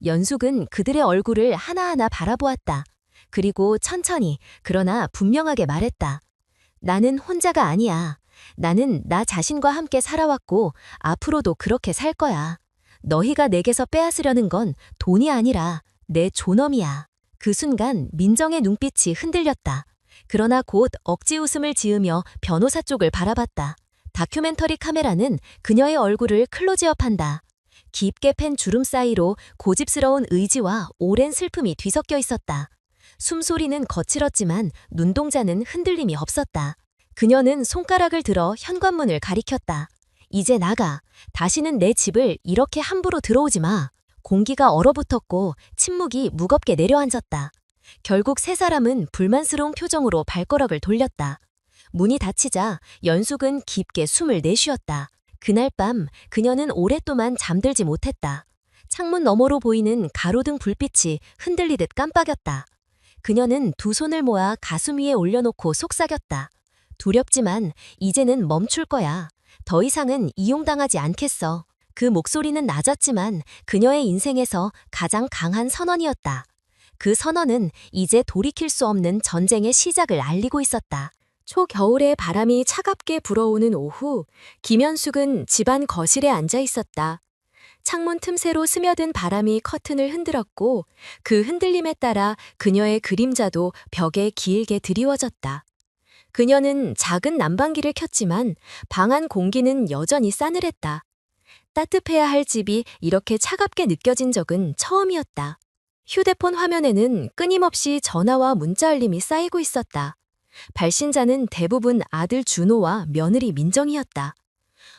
연숙은 그들의 얼굴을 하나하나 바라보았다. 그리고 천천히, 그러나 분명하게 말했다. 나는 혼자가 아니야. 나는 나 자신과 함께 살아왔고 앞으로도 그렇게 살 거야. 너희가 내게서 빼앗으려는 건 돈이 아니라 내 존엄이야. 그 순간 민정의 눈빛이 흔들렸다. 그러나 곧 억지 웃음을 지으며 변호사 쪽을 바라봤다. 다큐멘터리 카메라는 그녀의 얼굴을 클로즈업한다. 깊게 팬 주름 사이로 고집스러운 의지와 오랜 슬픔이 뒤섞여 있었다. 숨소리는 거칠었지만 눈동자는 흔들림이 없었다. 그녀는 손가락을 들어 현관문을 가리켰다. 이제 나가. 다시는 내 집을 이렇게 함부로 들어오지 마. 공기가 얼어붙었고 침묵이 무겁게 내려앉았다. 결국 세 사람은 불만스러운 표정으로 발걸음을 돌렸다. 문이 닫히자 연숙은 깊게 숨을 내쉬었다. 그날 밤 그녀는 오랫동안 잠들지 못했다. 창문 너머로 보이는 가로등 불빛이 흔들리듯 깜빡였다. 그녀는 두 손을 모아 가슴 위에 올려놓고 속삭였다. 두렵지만 이제는 멈출 거야. 더 이상은 이용당하지 않겠어. 그 목소리는 낮았지만 그녀의 인생에서 가장 강한 선언이었다. 그 선언은 이제 돌이킬 수 없는 전쟁의 시작을 알리고 있었다. 초겨울의 바람이 차갑게 불어오는 오후, 김현숙은 집안 거실에 앉아 있었다. 창문 틈새로 스며든 바람이 커튼을 흔들었고 그 흔들림에 따라 그녀의 그림자도 벽에 길게 드리워졌다. 그녀는 작은 난방기를 켰지만 방 안 공기는 여전히 싸늘했다. 따뜻해야 할 집이 이렇게 차갑게 느껴진 적은 처음이었다. 휴대폰 화면에는 끊임없이 전화와 문자 알림이 쌓이고 있었다. 발신자는 대부분 아들 준호와 며느리 민정이었다.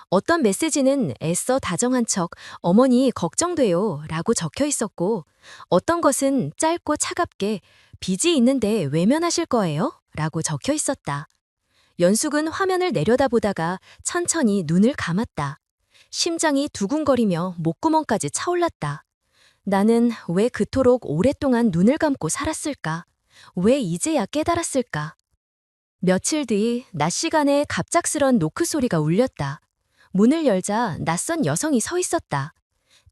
어떤 메시지는 애써 다정한 척 어머니 걱정돼요 라고 적혀 있었고 어떤 것은 짧고 차갑게 빚이 있는데 외면하실 거예요? 라고 적혀 있었다. 연숙은 화면을 내려다보다가 천천히 눈을 감았다. 심장이 두근거리며 목구멍까지 차올랐다. 나는 왜 그토록 오랫동안 눈을 감고 살았을까? 왜 이제야 깨달았을까? 며칠 뒤 낮 시간에 갑작스런 노크 소리가 울렸다. 문을 열자 낯선 여성이 서 있었다.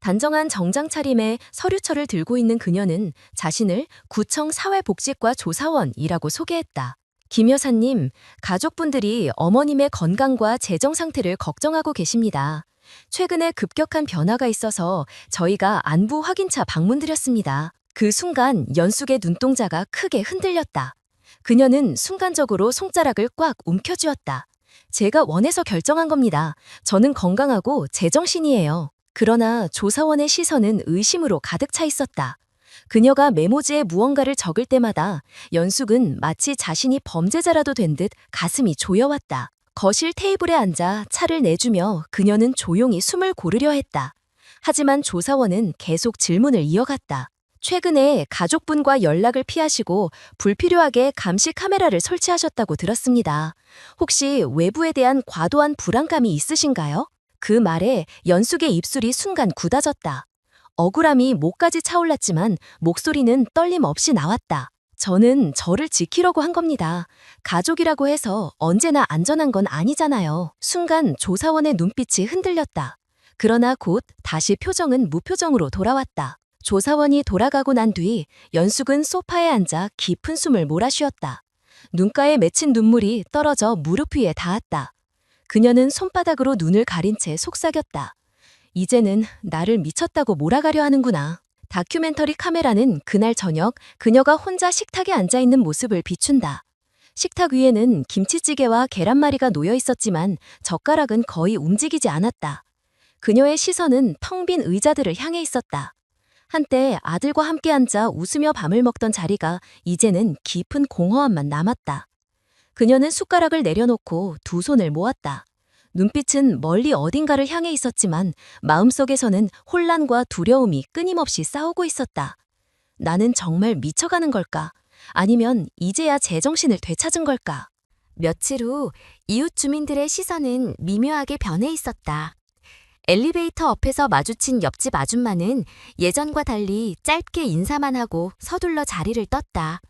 단정한 정장 차림에 서류철을 들고 있는 그녀는 자신을 구청 사회복지과 조사원이라고 소개했다. 김 여사님, 가족분들이 어머님의 건강과 재정 상태를 걱정하고 계십니다. 최근에 급격한 변화가 있어서 저희가 안부 확인차 방문드렸습니다. 그 순간 연숙의 눈동자가 크게 흔들렸다. 그녀는 순간적으로 손가락을 꽉 움켜쥐었다. 제가 원해서 결정한 겁니다. 저는 건강하고 제정신이에요. 그러나 조사원의 시선은 의심으로 가득 차 있었다. 그녀가 메모지에 무언가를 적을 때마다 연숙은 마치 자신이 범죄자라도 된 듯 가슴이 조여왔다. 거실 테이블에 앉아 차를 내주며 그녀는 조용히 숨을 고르려 했다. 하지만 조사원은 계속 질문을 이어갔다. 최근에 가족분과 연락을 피하시고 불필요하게 감시 카메라를 설치하셨다고 들었습니다. 혹시 외부에 대한 과도한 불안감이 있으신가요? 그 말에 연숙의 입술이 순간 굳어졌다. 억울함이 목까지 차올랐지만 목소리는 떨림 없이 나왔다. 저는 저를 지키려고 한 겁니다. 가족이라고 해서 언제나 안전한 건 아니잖아요. 순간 조사원의 눈빛이 흔들렸다. 그러나 곧 다시 표정은 무표정으로 돌아왔다. 조사원이 돌아가고 난 뒤 연숙은 소파에 앉아 깊은 숨을 몰아쉬었다. 눈가에 맺힌 눈물이 떨어져 무릎 위에 닿았다. 그녀는 손바닥으로 눈을 가린 채 속삭였다. 이제는 나를 미쳤다고 몰아가려 하는구나. 다큐멘터리 카메라는 그날 저녁 그녀가 혼자 식탁에 앉아있는 모습을 비춘다. 식탁 위에는 김치찌개와 계란말이가 놓여 있었지만 젓가락은 거의 움직이지 않았다. 그녀의 시선은 텅 빈 의자들을 향해 있었다. 한때 아들과 함께 앉아 웃으며 밤을 먹던 자리가 이제는 깊은 공허함만 남았다. 그녀는 숟가락을 내려놓고 두 손을 모았다. 눈빛은 멀리 어딘가를 향해 있었지만 마음속에서는 혼란과 두려움이 끊임없이 싸우고 있었다. 나는 정말 미쳐가는 걸까? 아니면 이제야 제정신을 되찾은 걸까? 며칠 후 이웃 주민들의 시선은 미묘하게 변해 있었다. 엘리베이터 앞에서 마주친 옆집 아줌마는 예전과 달리 짧게 인사만 하고 서둘러 자리를 떴다.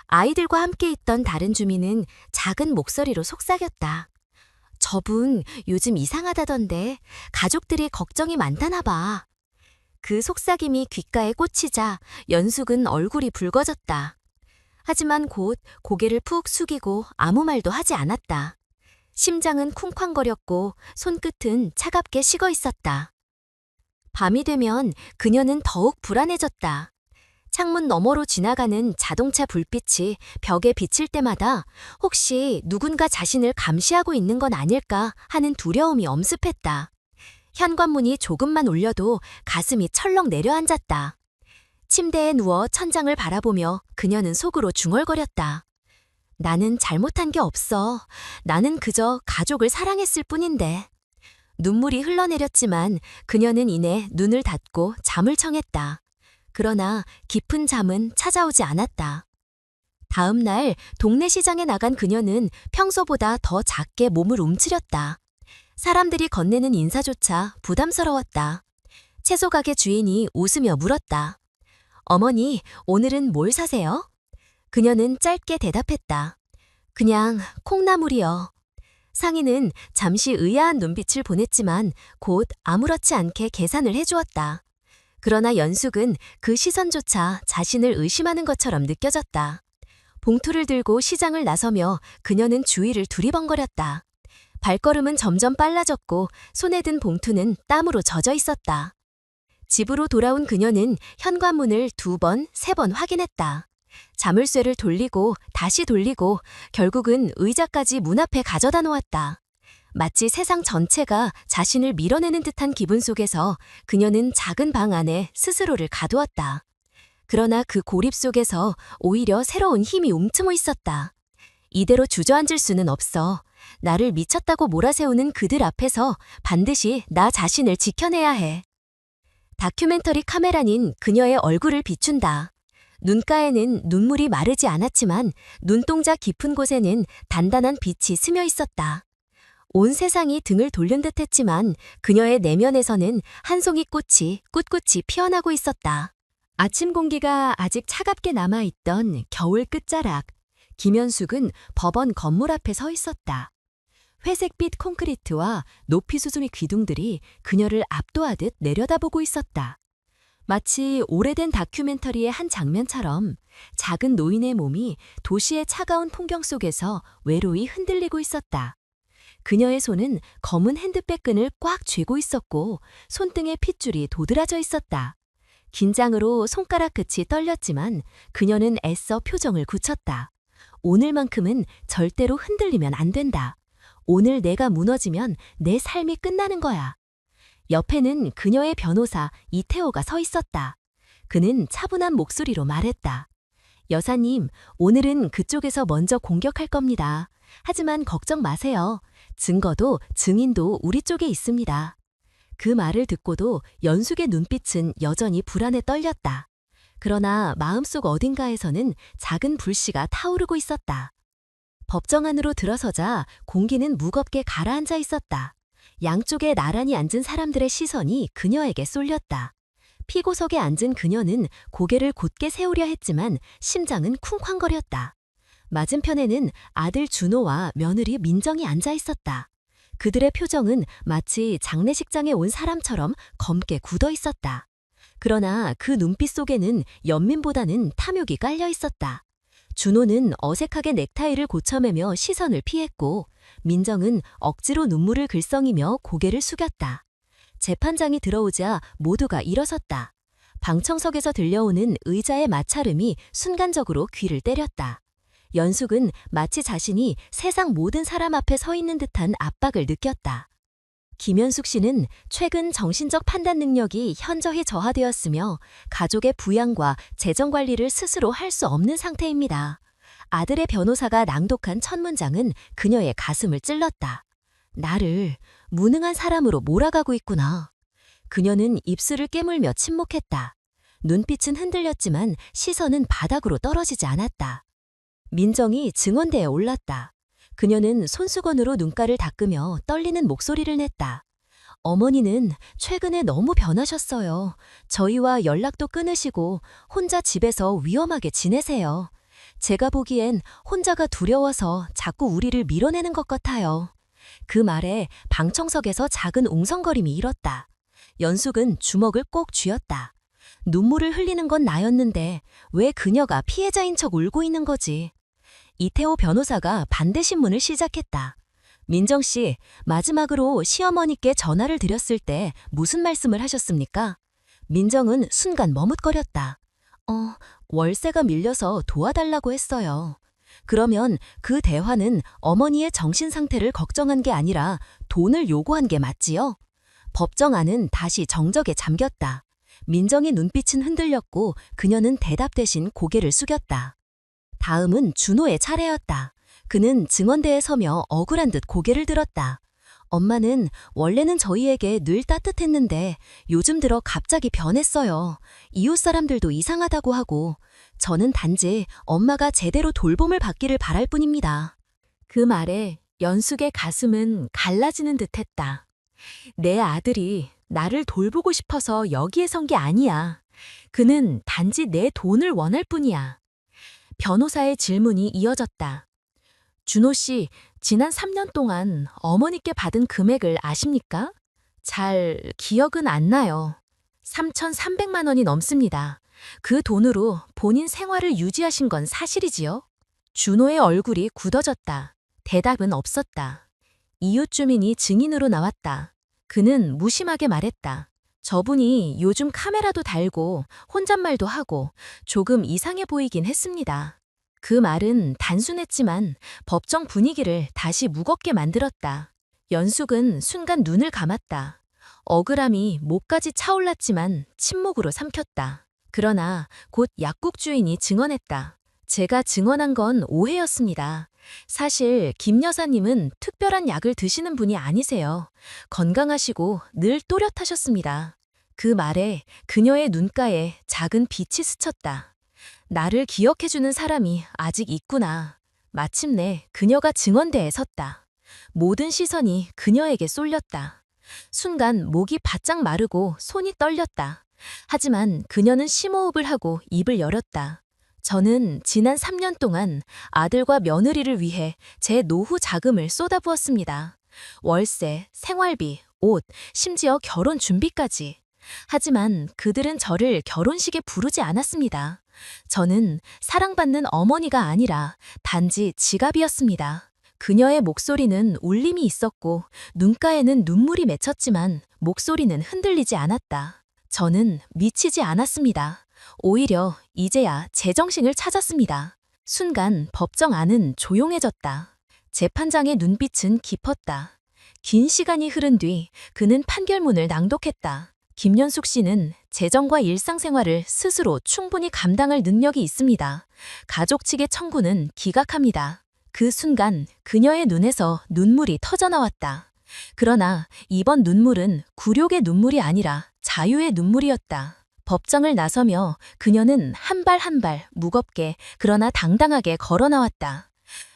아이들과 함께 있던 다른 주민은 작은 목소리로 속삭였다. 저분 요즘 이상하다던데 가족들이 걱정이 많다나 봐. 그 속삭임이 귓가에 꽂히자 연숙은 얼굴이 붉어졌다. 하지만 곧 고개를 푹 숙이고 아무 말도 하지 않았다. 심장은 쿵쾅거렸고 손끝은 차갑게 식어 있었다. 밤이 되면 그녀는 더욱 불안해졌다. 창문 너머로 지나가는 자동차 불빛이 벽에 비칠 때마다 혹시 누군가 자신을 감시하고 있는 건 아닐까 하는 두려움이 엄습했다. 현관문이 조금만 울려도 가슴이 철렁 내려앉았다. 침대에 누워 천장을 바라보며 그녀는 속으로 중얼거렸다. 나는 잘못한 게 없어. 나는 그저 가족을 사랑했을 뿐인데. 눈물이 흘러내렸지만 그녀는 이내 눈을 닫고 잠을 청했다. 그러나 깊은 잠은 찾아오지 않았다. 다음 날 동네 시장에 나간 그녀는 평소보다 더 작게 몸을 움츠렸다. 사람들이 건네는 인사조차 부담스러웠다. 채소 가게 주인이 웃으며 물었다. 어머니, 오늘은 뭘 사세요? 그녀는 짧게 대답했다. 그냥 콩나물이요. 상인은 잠시 의아한 눈빛을 보냈지만 곧 아무렇지 않게 계산을 해주었다. 그러나 연숙은 그 시선조차 자신을 의심하는 것처럼 느껴졌다. 봉투를 들고 시장을 나서며 그녀는 주위를 두리번거렸다. 발걸음은 점점 빨라졌고 손에 든 봉투는 땀으로 젖어 있었다. 집으로 돌아온 그녀는 현관문을 2번, 3번 확인했다. 자물쇠를 돌리고 다시 돌리고 결국은 의자까지 문 앞에 가져다 놓았다. 마치 세상 전체가 자신을 밀어내는 듯한 기분 속에서 그녀는 작은 방 안에 스스로를 가두었다. 그러나 그 고립 속에서 오히려 새로운 힘이 움츠고 있었다. 이대로 주저앉을 수는 없어. 나를 미쳤다고 몰아세우는 그들 앞에서 반드시 나 자신을 지켜내야 해. 다큐멘터리 카메라는 그녀의 얼굴을 비춘다. 눈가에는 눈물이 마르지 않았지만 눈동자 깊은 곳에는 단단한 빛이 스며 있었다. 온 세상이 등을 돌린 듯 했지만 그녀의 내면에서는 한 송이 꽃이 꿋꿋이 피어나고 있었다. 아침 공기가 아직 차갑게 남아있던 겨울 끝자락, 김현숙은 법원 건물 앞에 서 있었다. 회색빛 콘크리트와 높이 수줌의 기둥들이 그녀를 압도하듯 내려다보고 있었다. 마치 오래된 다큐멘터리의 한 장면처럼 작은 노인의 몸이 도시의 차가운 풍경 속에서 외로이 흔들리고 있었다. 그녀의 손은 검은 핸드백끈을 꽉 쥐고 있었고 손등에 핏줄이 도드라져 있었다. 긴장으로 손가락 끝이 떨렸지만 그녀는 애써 표정을 굳혔다. 오늘만큼은 절대로 흔들리면 안 된다. 오늘 내가 무너지면 내 삶이 끝나는 거야. 옆에는 그녀의 변호사 이태호가 서 있었다. 그는 차분한 목소리로 말했다. 여사님, 오늘은 그쪽에서 먼저 공격할 겁니다. 하지만 걱정 마세요. 증거도 증인도 우리 쪽에 있습니다. 그 말을 듣고도 연숙의 눈빛은 여전히 불안에 떨렸다. 그러나 마음속 어딘가에서는 작은 불씨가 타오르고 있었다. 법정 안으로 들어서자 공기는 무겁게 가라앉아 있었다. 양쪽에 나란히 앉은 사람들의 시선이 그녀에게 쏠렸다. 피고석에 앉은 그녀는 고개를 곧게 세우려 했지만 심장은 쿵쾅거렸다. 맞은편에는 아들 준호와 며느리 민정이 앉아 있었다. 그들의 표정은 마치 장례식장에 온 사람처럼 검게 굳어 있었다. 그러나 그 눈빛 속에는 연민보다는 탐욕이 깔려 있었다. 준호는 어색하게 넥타이를 고쳐매며 시선을 피했고 민정은 억지로 눈물을 글썽이며 고개를 숙였다. 재판장이 들어오자 모두가 일어섰다. 방청석에서 들려오는 의자의 마찰음이 순간적으로 귀를 때렸다. 연숙은 마치 자신이 세상 모든 사람 앞에 서 있는 듯한 압박을 느꼈다. 김연숙 씨는 최근 정신적 판단 능력이 현저히 저하되었으며 가족의 부양과 재정 관리를 스스로 할 수 없는 상태입니다. 아들의 변호사가 낭독한 첫 문장은 그녀의 가슴을 찔렀다. 나를 무능한 사람으로 몰아가고 있구나. 그녀는 입술을 깨물며 침묵했다. 눈빛은 흔들렸지만 시선은 바닥으로 떨어지지 않았다. 민정이 증언대에 올랐다. 그녀는 손수건으로 눈가를 닦으며 떨리는 목소리를 냈다. 어머니는 최근에 너무 변하셨어요. 저희와 연락도 끊으시고 혼자 집에서 위험하게 지내세요. 제가 보기엔 혼자가 두려워서 자꾸 우리를 밀어내는 것 같아요. 그 말에 방청석에서 작은 웅성거림이 일었다. 연숙은 주먹을 꼭 쥐었다. 눈물을 흘리는 건 나였는데 왜 그녀가 피해자인 척 울고 있는 거지? 이태호 변호사가 반대 신문을 시작했다. 민정 씨, 마지막으로 시어머니께 전화를 드렸을 때 무슨 말씀을 하셨습니까? 민정은 순간 머뭇거렸다. 월세가 밀려서 도와달라고 했어요. 그러면 그 대화는 어머니의 정신 상태를 걱정한 게 아니라 돈을 요구한 게 맞지요? 법정 안은 다시 정적에 잠겼다. 민정의 눈빛은 흔들렸고 그녀는 대답 대신 고개를 숙였다. 다음은 준호의 차례였다. 그는 증언대에 서며 억울한 듯 고개를 들었다. 엄마는 원래는 저희에게 늘 따뜻했는데 요즘 들어 갑자기 변했어요. 이웃 사람들도 이상하다고 하고 저는 단지 엄마가 제대로 돌봄을 받기를 바랄 뿐입니다. 그 말에 연숙의 가슴은 갈라지는 듯했다. 내 아들이 나를 돌보고 싶어서 여기에 선 게 아니야. 그는 단지 내 돈을 원할 뿐이야. 변호사의 질문이 이어졌다. 준호 씨, 지난 3년 동안 어머니께 받은 금액을 아십니까? 잘 기억은 안 나요. 3,300만 원이 넘습니다. 그 돈으로 본인 생활을 유지하신 건 사실이지요? 준호의 얼굴이 굳어졌다. 대답은 없었다. 이웃 주민이 증인으로 나왔다. 그는 무심하게 말했다. 저분이 요즘 카메라도 달고 혼잣말도 하고 조금 이상해 보이긴 했습니다. 그 말은 단순했지만 법정 분위기를 다시 무겁게 만들었다. 연숙은 순간 눈을 감았다. 억울함이 목까지 차올랐지만 침묵으로 삼켰다. 그러나 곧 약국 주인이 증언했다. 제가 증언한 건 오해였습니다. 사실 김 여사님은 특별한 약을 드시는 분이 아니세요. 건강하시고 늘 또렷하셨습니다. 그 말에 그녀의 눈가에 작은 빛이 스쳤다. 나를 기억해주는 사람이 아직 있구나. 마침내 그녀가 증언대에 섰다. 모든 시선이 그녀에게 쏠렸다. 순간 목이 바짝 마르고 손이 떨렸다. 하지만 그녀는 심호흡을 하고 입을 열었다. 저는 지난 3년 동안 아들과 며느리를 위해 제 노후 자금을 쏟아부었습니다. 월세, 생활비, 옷, 심지어 결혼 준비까지. 하지만 그들은 저를 결혼식에 부르지 않았습니다. 저는 사랑받는 어머니가 아니라 단지 지갑이었습니다. 그녀의 목소리는 울림이 있었고 눈가에는 눈물이 맺혔지만 목소리는 흔들리지 않았다. 저는 미치지 않았습니다. 오히려 이제야 제정신을 찾았습니다. 순간 법정 안은 조용해졌다. 재판장의 눈빛은 깊었다. 긴 시간이 흐른 뒤 그는 판결문을 낭독했다. 김연숙 씨는 재정과 일상생활을 스스로 충분히 감당할 능력이 있습니다. 가족 측의 청구는 기각합니다. 그 순간 그녀의 눈에서 눈물이 터져나왔다. 그러나 이번 눈물은 굴욕의 눈물이 아니라 자유의 눈물이었다. 법정을 나서며 그녀는 한 발 한 발 무겁게 그러나 당당하게 걸어 나왔다.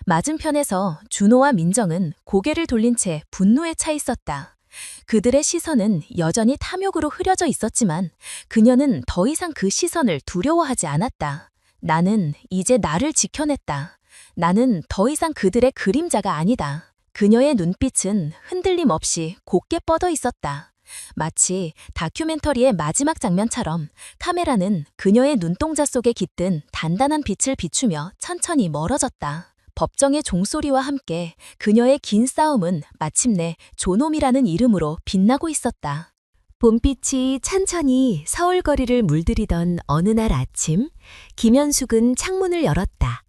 맞은편에서 준호와 민정은 고개를 돌린 채 분노에 차 있었다. 그들의 시선은 여전히 탐욕으로 흐려져 있었지만 그녀는 더 이상 그 시선을 두려워하지 않았다. 나는 이제 나를 지켜냈다. 나는 더 이상 그들의 그림자가 아니다. 그녀의 눈빛은 흔들림 없이 곧게 뻗어 있었다. 마치 다큐멘터리의 마지막 장면처럼 카메라는 그녀의 눈동자 속에 깃든 단단한 빛을 비추며 천천히 멀어졌다. 법정의 종소리와 함께 그녀의 긴 싸움은 마침내 존엄이라는 이름으로 빛나고 있었다. 봄빛이 천천히 서울 거리를 물들이던 어느 날 아침, 김연숙은 창문을 열었다.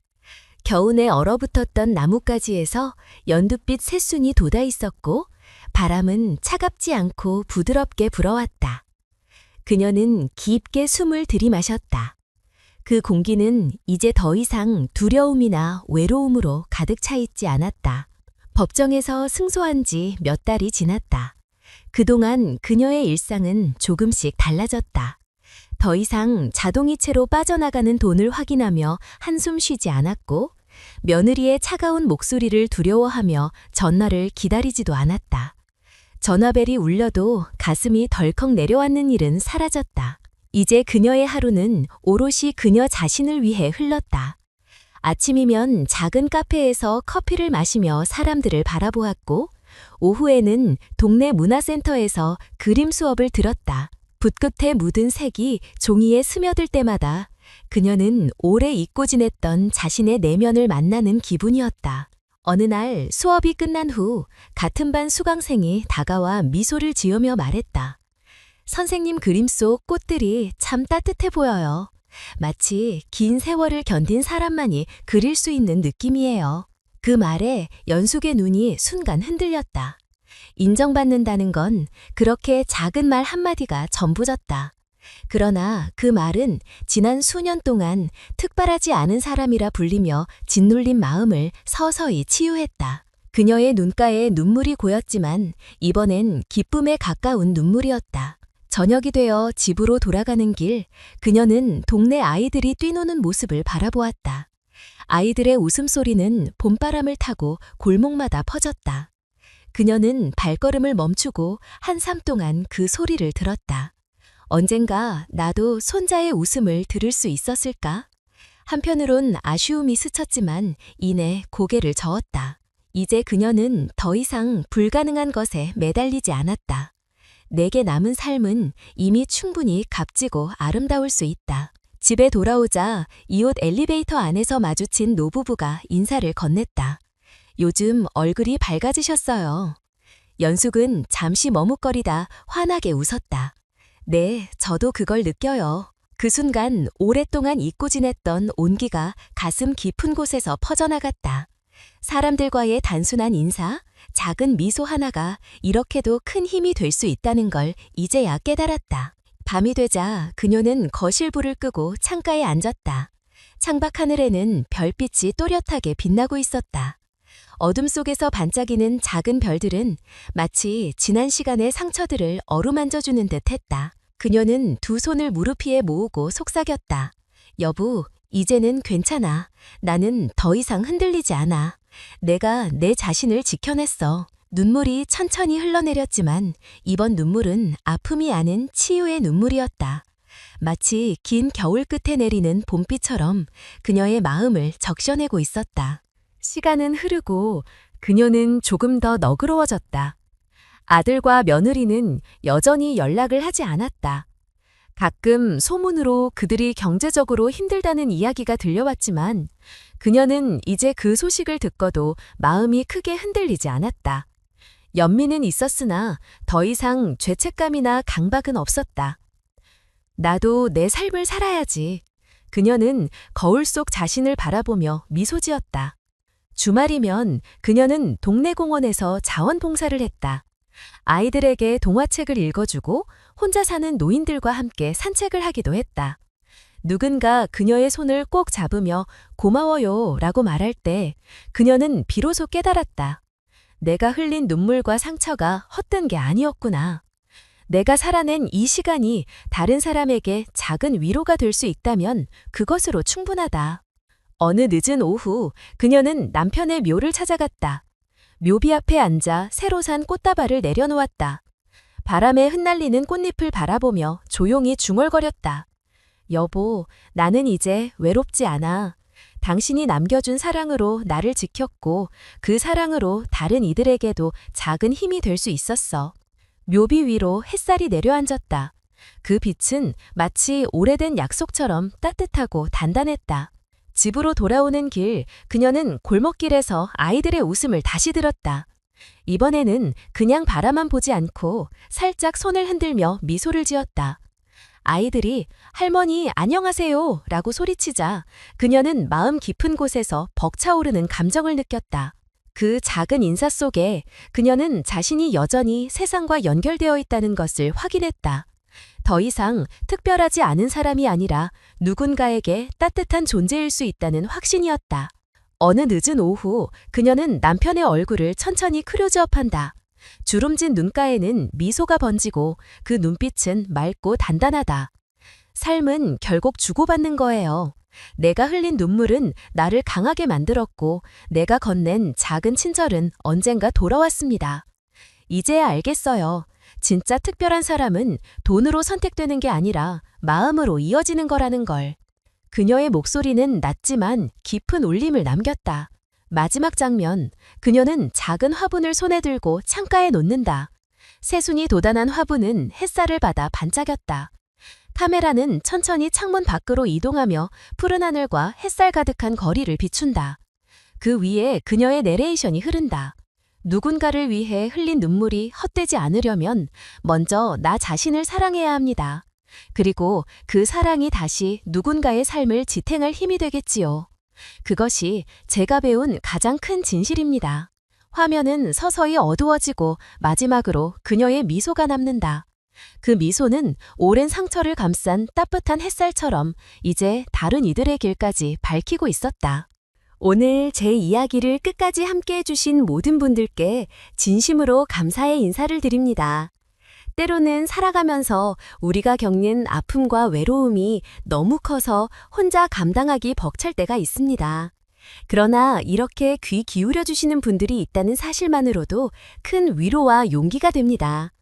겨우내 얼어붙었던 나뭇가지에서 연두빛 새순이 돋아 있었고 바람은 차갑지 않고 부드럽게 불어왔다. 그녀는 깊게 숨을 들이마셨다. 그 공기는 이제 더 이상 두려움이나 외로움으로 가득 차 있지 않았다. 법정에서 승소한 지 몇 달이 지났다. 그동안 그녀의 일상은 조금씩 달라졌다. 더 이상 자동이체로 빠져나가는 돈을 확인하며 한숨 쉬지 않았고 며느리의 차가운 목소리를 두려워하며 전화를 기다리지도 않았다. 전화벨이 울려도 가슴이 덜컥 내려앉는 일은 사라졌다. 이제 그녀의 하루는 오롯이 그녀 자신을 위해 흘렀다. 아침이면 작은 카페에서 커피를 마시며 사람들을 바라보았고 오후에는 동네 문화센터에서 그림 수업을 들었다. 붓끝에 묻은 색이 종이에 스며들 때마다 그녀는 오래 잊고 지냈던 자신의 내면을 만나는 기분이었다. 어느 날 수업이 끝난 후 같은 반 수강생이 다가와 미소를 지으며 말했다. 선생님 그림 속 꽃들이 참 따뜻해 보여요. 마치 긴 세월을 견딘 사람만이 그릴 수 있는 느낌이에요. 그 말에 연숙의 눈이 순간 흔들렸다. 인정받는다는 건 그렇게 작은 말 한마디가 전부졌다. 그러나 그 말은 지난 수년 동안 특별하지 않은 사람이라 불리며 짓눌린 마음을 서서히 치유했다. 그녀의 눈가에 눈물이 고였지만 이번엔 기쁨에 가까운 눈물이었다. 저녁이 되어 집으로 돌아가는 길, 그녀는 동네 아이들이 뛰노는 모습을 바라보았다. 아이들의 웃음소리는 봄바람을 타고 골목마다 퍼졌다. 그녀는 발걸음을 멈추고 한참 동안 그 소리를 들었다. 언젠가 나도 손자의 웃음을 들을 수 있었을까? 한편으론 아쉬움이 스쳤지만 이내 고개를 저었다. 이제 그녀는 더 이상 불가능한 것에 매달리지 않았다. 내게 남은 삶은 이미 충분히 값지고 아름다울 수 있다. 집에 돌아오자 이웃 엘리베이터 안에서 마주친 노부부가 인사를 건넸다. 요즘 얼굴이 밝아지셨어요. 연숙은 잠시 머뭇거리다 환하게 웃었다. 네, 저도 그걸 느껴요. 그 순간 오랫동안 잊고 지냈던 온기가 가슴 깊은 곳에서 퍼져나갔다. 사람들과의 단순한 인사, 작은 미소 하나가 이렇게도 큰 힘이 될 수 있다는 걸 이제야 깨달았다. 밤이 되자 그녀는 거실불을 끄고 창가에 앉았다. 창밖 하늘에는 별빛이 또렷하게 빛나고 있었다. 어둠 속에서 반짝이는 작은 별들은 마치 지난 시간의 상처들을 어루만져주는 듯 했다. 그녀는 두 손을 무릎 위에 모으고 속삭였다. 여보, 이제는 괜찮아. 나는 더 이상 흔들리지 않아. 내가 내 자신을 지켜냈어. 눈물이 천천히 흘러내렸지만 이번 눈물은 아픔이 아닌 치유의 눈물이었다. 마치 긴 겨울 끝에 내리는 봄비처럼 그녀의 마음을 적셔내고 있었다. 시간은 흐르고 그녀는 조금 더 너그러워졌다. 아들과 며느리는 여전히 연락을 하지 않았다. 가끔 소문으로 그들이 경제적으로 힘들다는 이야기가 들려왔지만 그녀는 이제 그 소식을 듣고도 마음이 크게 흔들리지 않았다. 연민은 있었으나 더 이상 죄책감이나 강박은 없었다. 나도 내 삶을 살아야지. 그녀는 거울 속 자신을 바라보며 미소 지었다. 주말이면 그녀는 동네 공원에서 자원봉사를 했다. 아이들에게 동화책을 읽어주고 혼자 사는 노인들과 함께 산책을 하기도 했다. 누군가 그녀의 손을 꼭 잡으며 고마워요 라고 말할 때 그녀는 비로소 깨달았다. 내가 흘린 눈물과 상처가 헛된 게 아니었구나. 내가 살아낸 이 시간이 다른 사람에게 작은 위로가 될 수 있다면 그것으로 충분하다. 어느 늦은 오후 그녀는 남편의 묘를 찾아갔다. 묘비 앞에 앉아 새로 산 꽃다발을 내려놓았다. 바람에 흩날리는 꽃잎을 바라보며 조용히 중얼거렸다. 여보, 나는 이제 외롭지 않아. 당신이 남겨준 사랑으로 나를 지켰고 그 사랑으로 다른 이들에게도 작은 힘이 될 수 있었어. 묘비 위로 햇살이 내려앉았다. 그 빛은 마치 오래된 약속처럼 따뜻하고 단단했다. 집으로 돌아오는 길, 그녀는 골목길에서 아이들의 웃음을 다시 들었다. 이번에는 그냥 바라만 보지 않고 살짝 손을 흔들며 미소를 지었다. 아이들이 할머니 안녕하세요 라고 소리치자 그녀는 마음 깊은 곳에서 벅차오르는 감정을 느꼈다. 그 작은 인사 속에 그녀는 자신이 여전히 세상과 연결되어 있다는 것을 확인했다. 더 이상 특별하지 않은 사람이 아니라 누군가에게 따뜻한 존재일 수 있다는 확신이었다. 어느 늦은 오후 그녀는 남편의 얼굴을 천천히 크로즈업한다. 주름진 눈가에는 미소가 번지고 그 눈빛은 맑고 단단하다. 삶은 결국 주고받는 거예요. 내가 흘린 눈물은 나를 강하게 만들었고 내가 건넨 작은 친절은 언젠가 돌아왔습니다. 이제야 알겠어요. 진짜 특별한 사람은 돈으로 선택되는 게 아니라 마음으로 이어지는 거라는 걸. 그녀의 목소리는 낮지만 깊은 울림을 남겼다. 마지막 장면, 그녀는 작은 화분을 손에 들고 창가에 놓는다. 새순이 돋아난 화분은 햇살을 받아 반짝였다. 카메라는 천천히 창문 밖으로 이동하며 푸른 하늘과 햇살 가득한 거리를 비춘다. 그 위에 그녀의 내레이션이 흐른다. 누군가를 위해 흘린 눈물이 헛되지 않으려면 먼저 나 자신을 사랑해야 합니다. 그리고 그 사랑이 다시 누군가의 삶을 지탱할 힘이 되겠지요. 그것이 제가 배운 가장 큰 진실입니다. 화면은 서서히 어두워지고 마지막으로 그녀의 미소가 남는다. 그 미소는 오랜 상처를 감싼 따뜻한 햇살처럼 이제 다른 이들의 길까지 밝히고 있었다. 오늘 제 이야기를 끝까지 함께 해주신 모든 분들께 진심으로 감사의 인사를 드립니다. 때로는 살아가면서 우리가 겪는 아픔과 외로움이 너무 커서 혼자 감당하기 벅찰 때가 있습니다. 그러나 이렇게 귀 기울여 주시는 분들이 있다는 사실만으로도 큰 위로와 용기가 됩니다.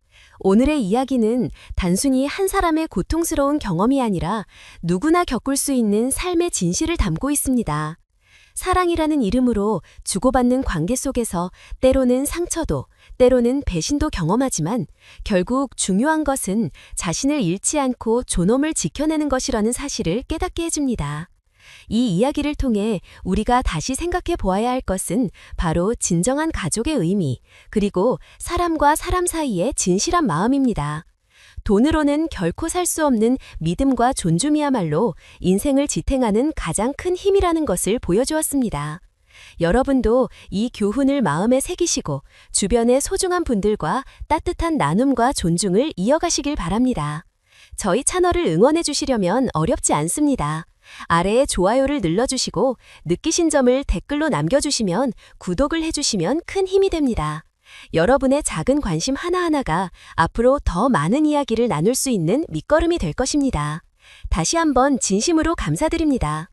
오늘의 이야기는 단순히 한 사람의 고통스러운 경험이 아니라 누구나 겪을 수 있는 삶의 진실을 담고 있습니다. 사랑이라는 이름으로 주고받는 관계 속에서 때로는 상처도, 때로는 배신도 경험하지만 결국 중요한 것은 자신을 잃지 않고 존엄을 지켜내는 것이라는 사실을 깨닫게 해줍니다. 이 이야기를 통해 우리가 다시 생각해 보아야 할 것은 바로 진정한 가족의 의미, 그리고 사람과 사람 사이의 진실한 마음입니다. 돈으로는 결코 살 수 없는 믿음과 존중이야말로 인생을 지탱하는 가장 큰 힘이라는 것을 보여주었습니다. 여러분도 이 교훈을 마음에 새기시고 주변의 소중한 분들과 따뜻한 나눔과 존중을 이어가시길 바랍니다. 저희 채널을 응원해 주시려면 어렵지 않습니다. 아래에 좋아요를 눌러주시고 느끼신 점을 댓글로 남겨주시면 구독을 해주시면 큰 힘이 됩니다. 여러분의 작은 관심 하나하나가 앞으로 더 많은 이야기를 나눌 수 있는 밑거름이 될 것입니다. 다시 한번 진심으로 감사드립니다.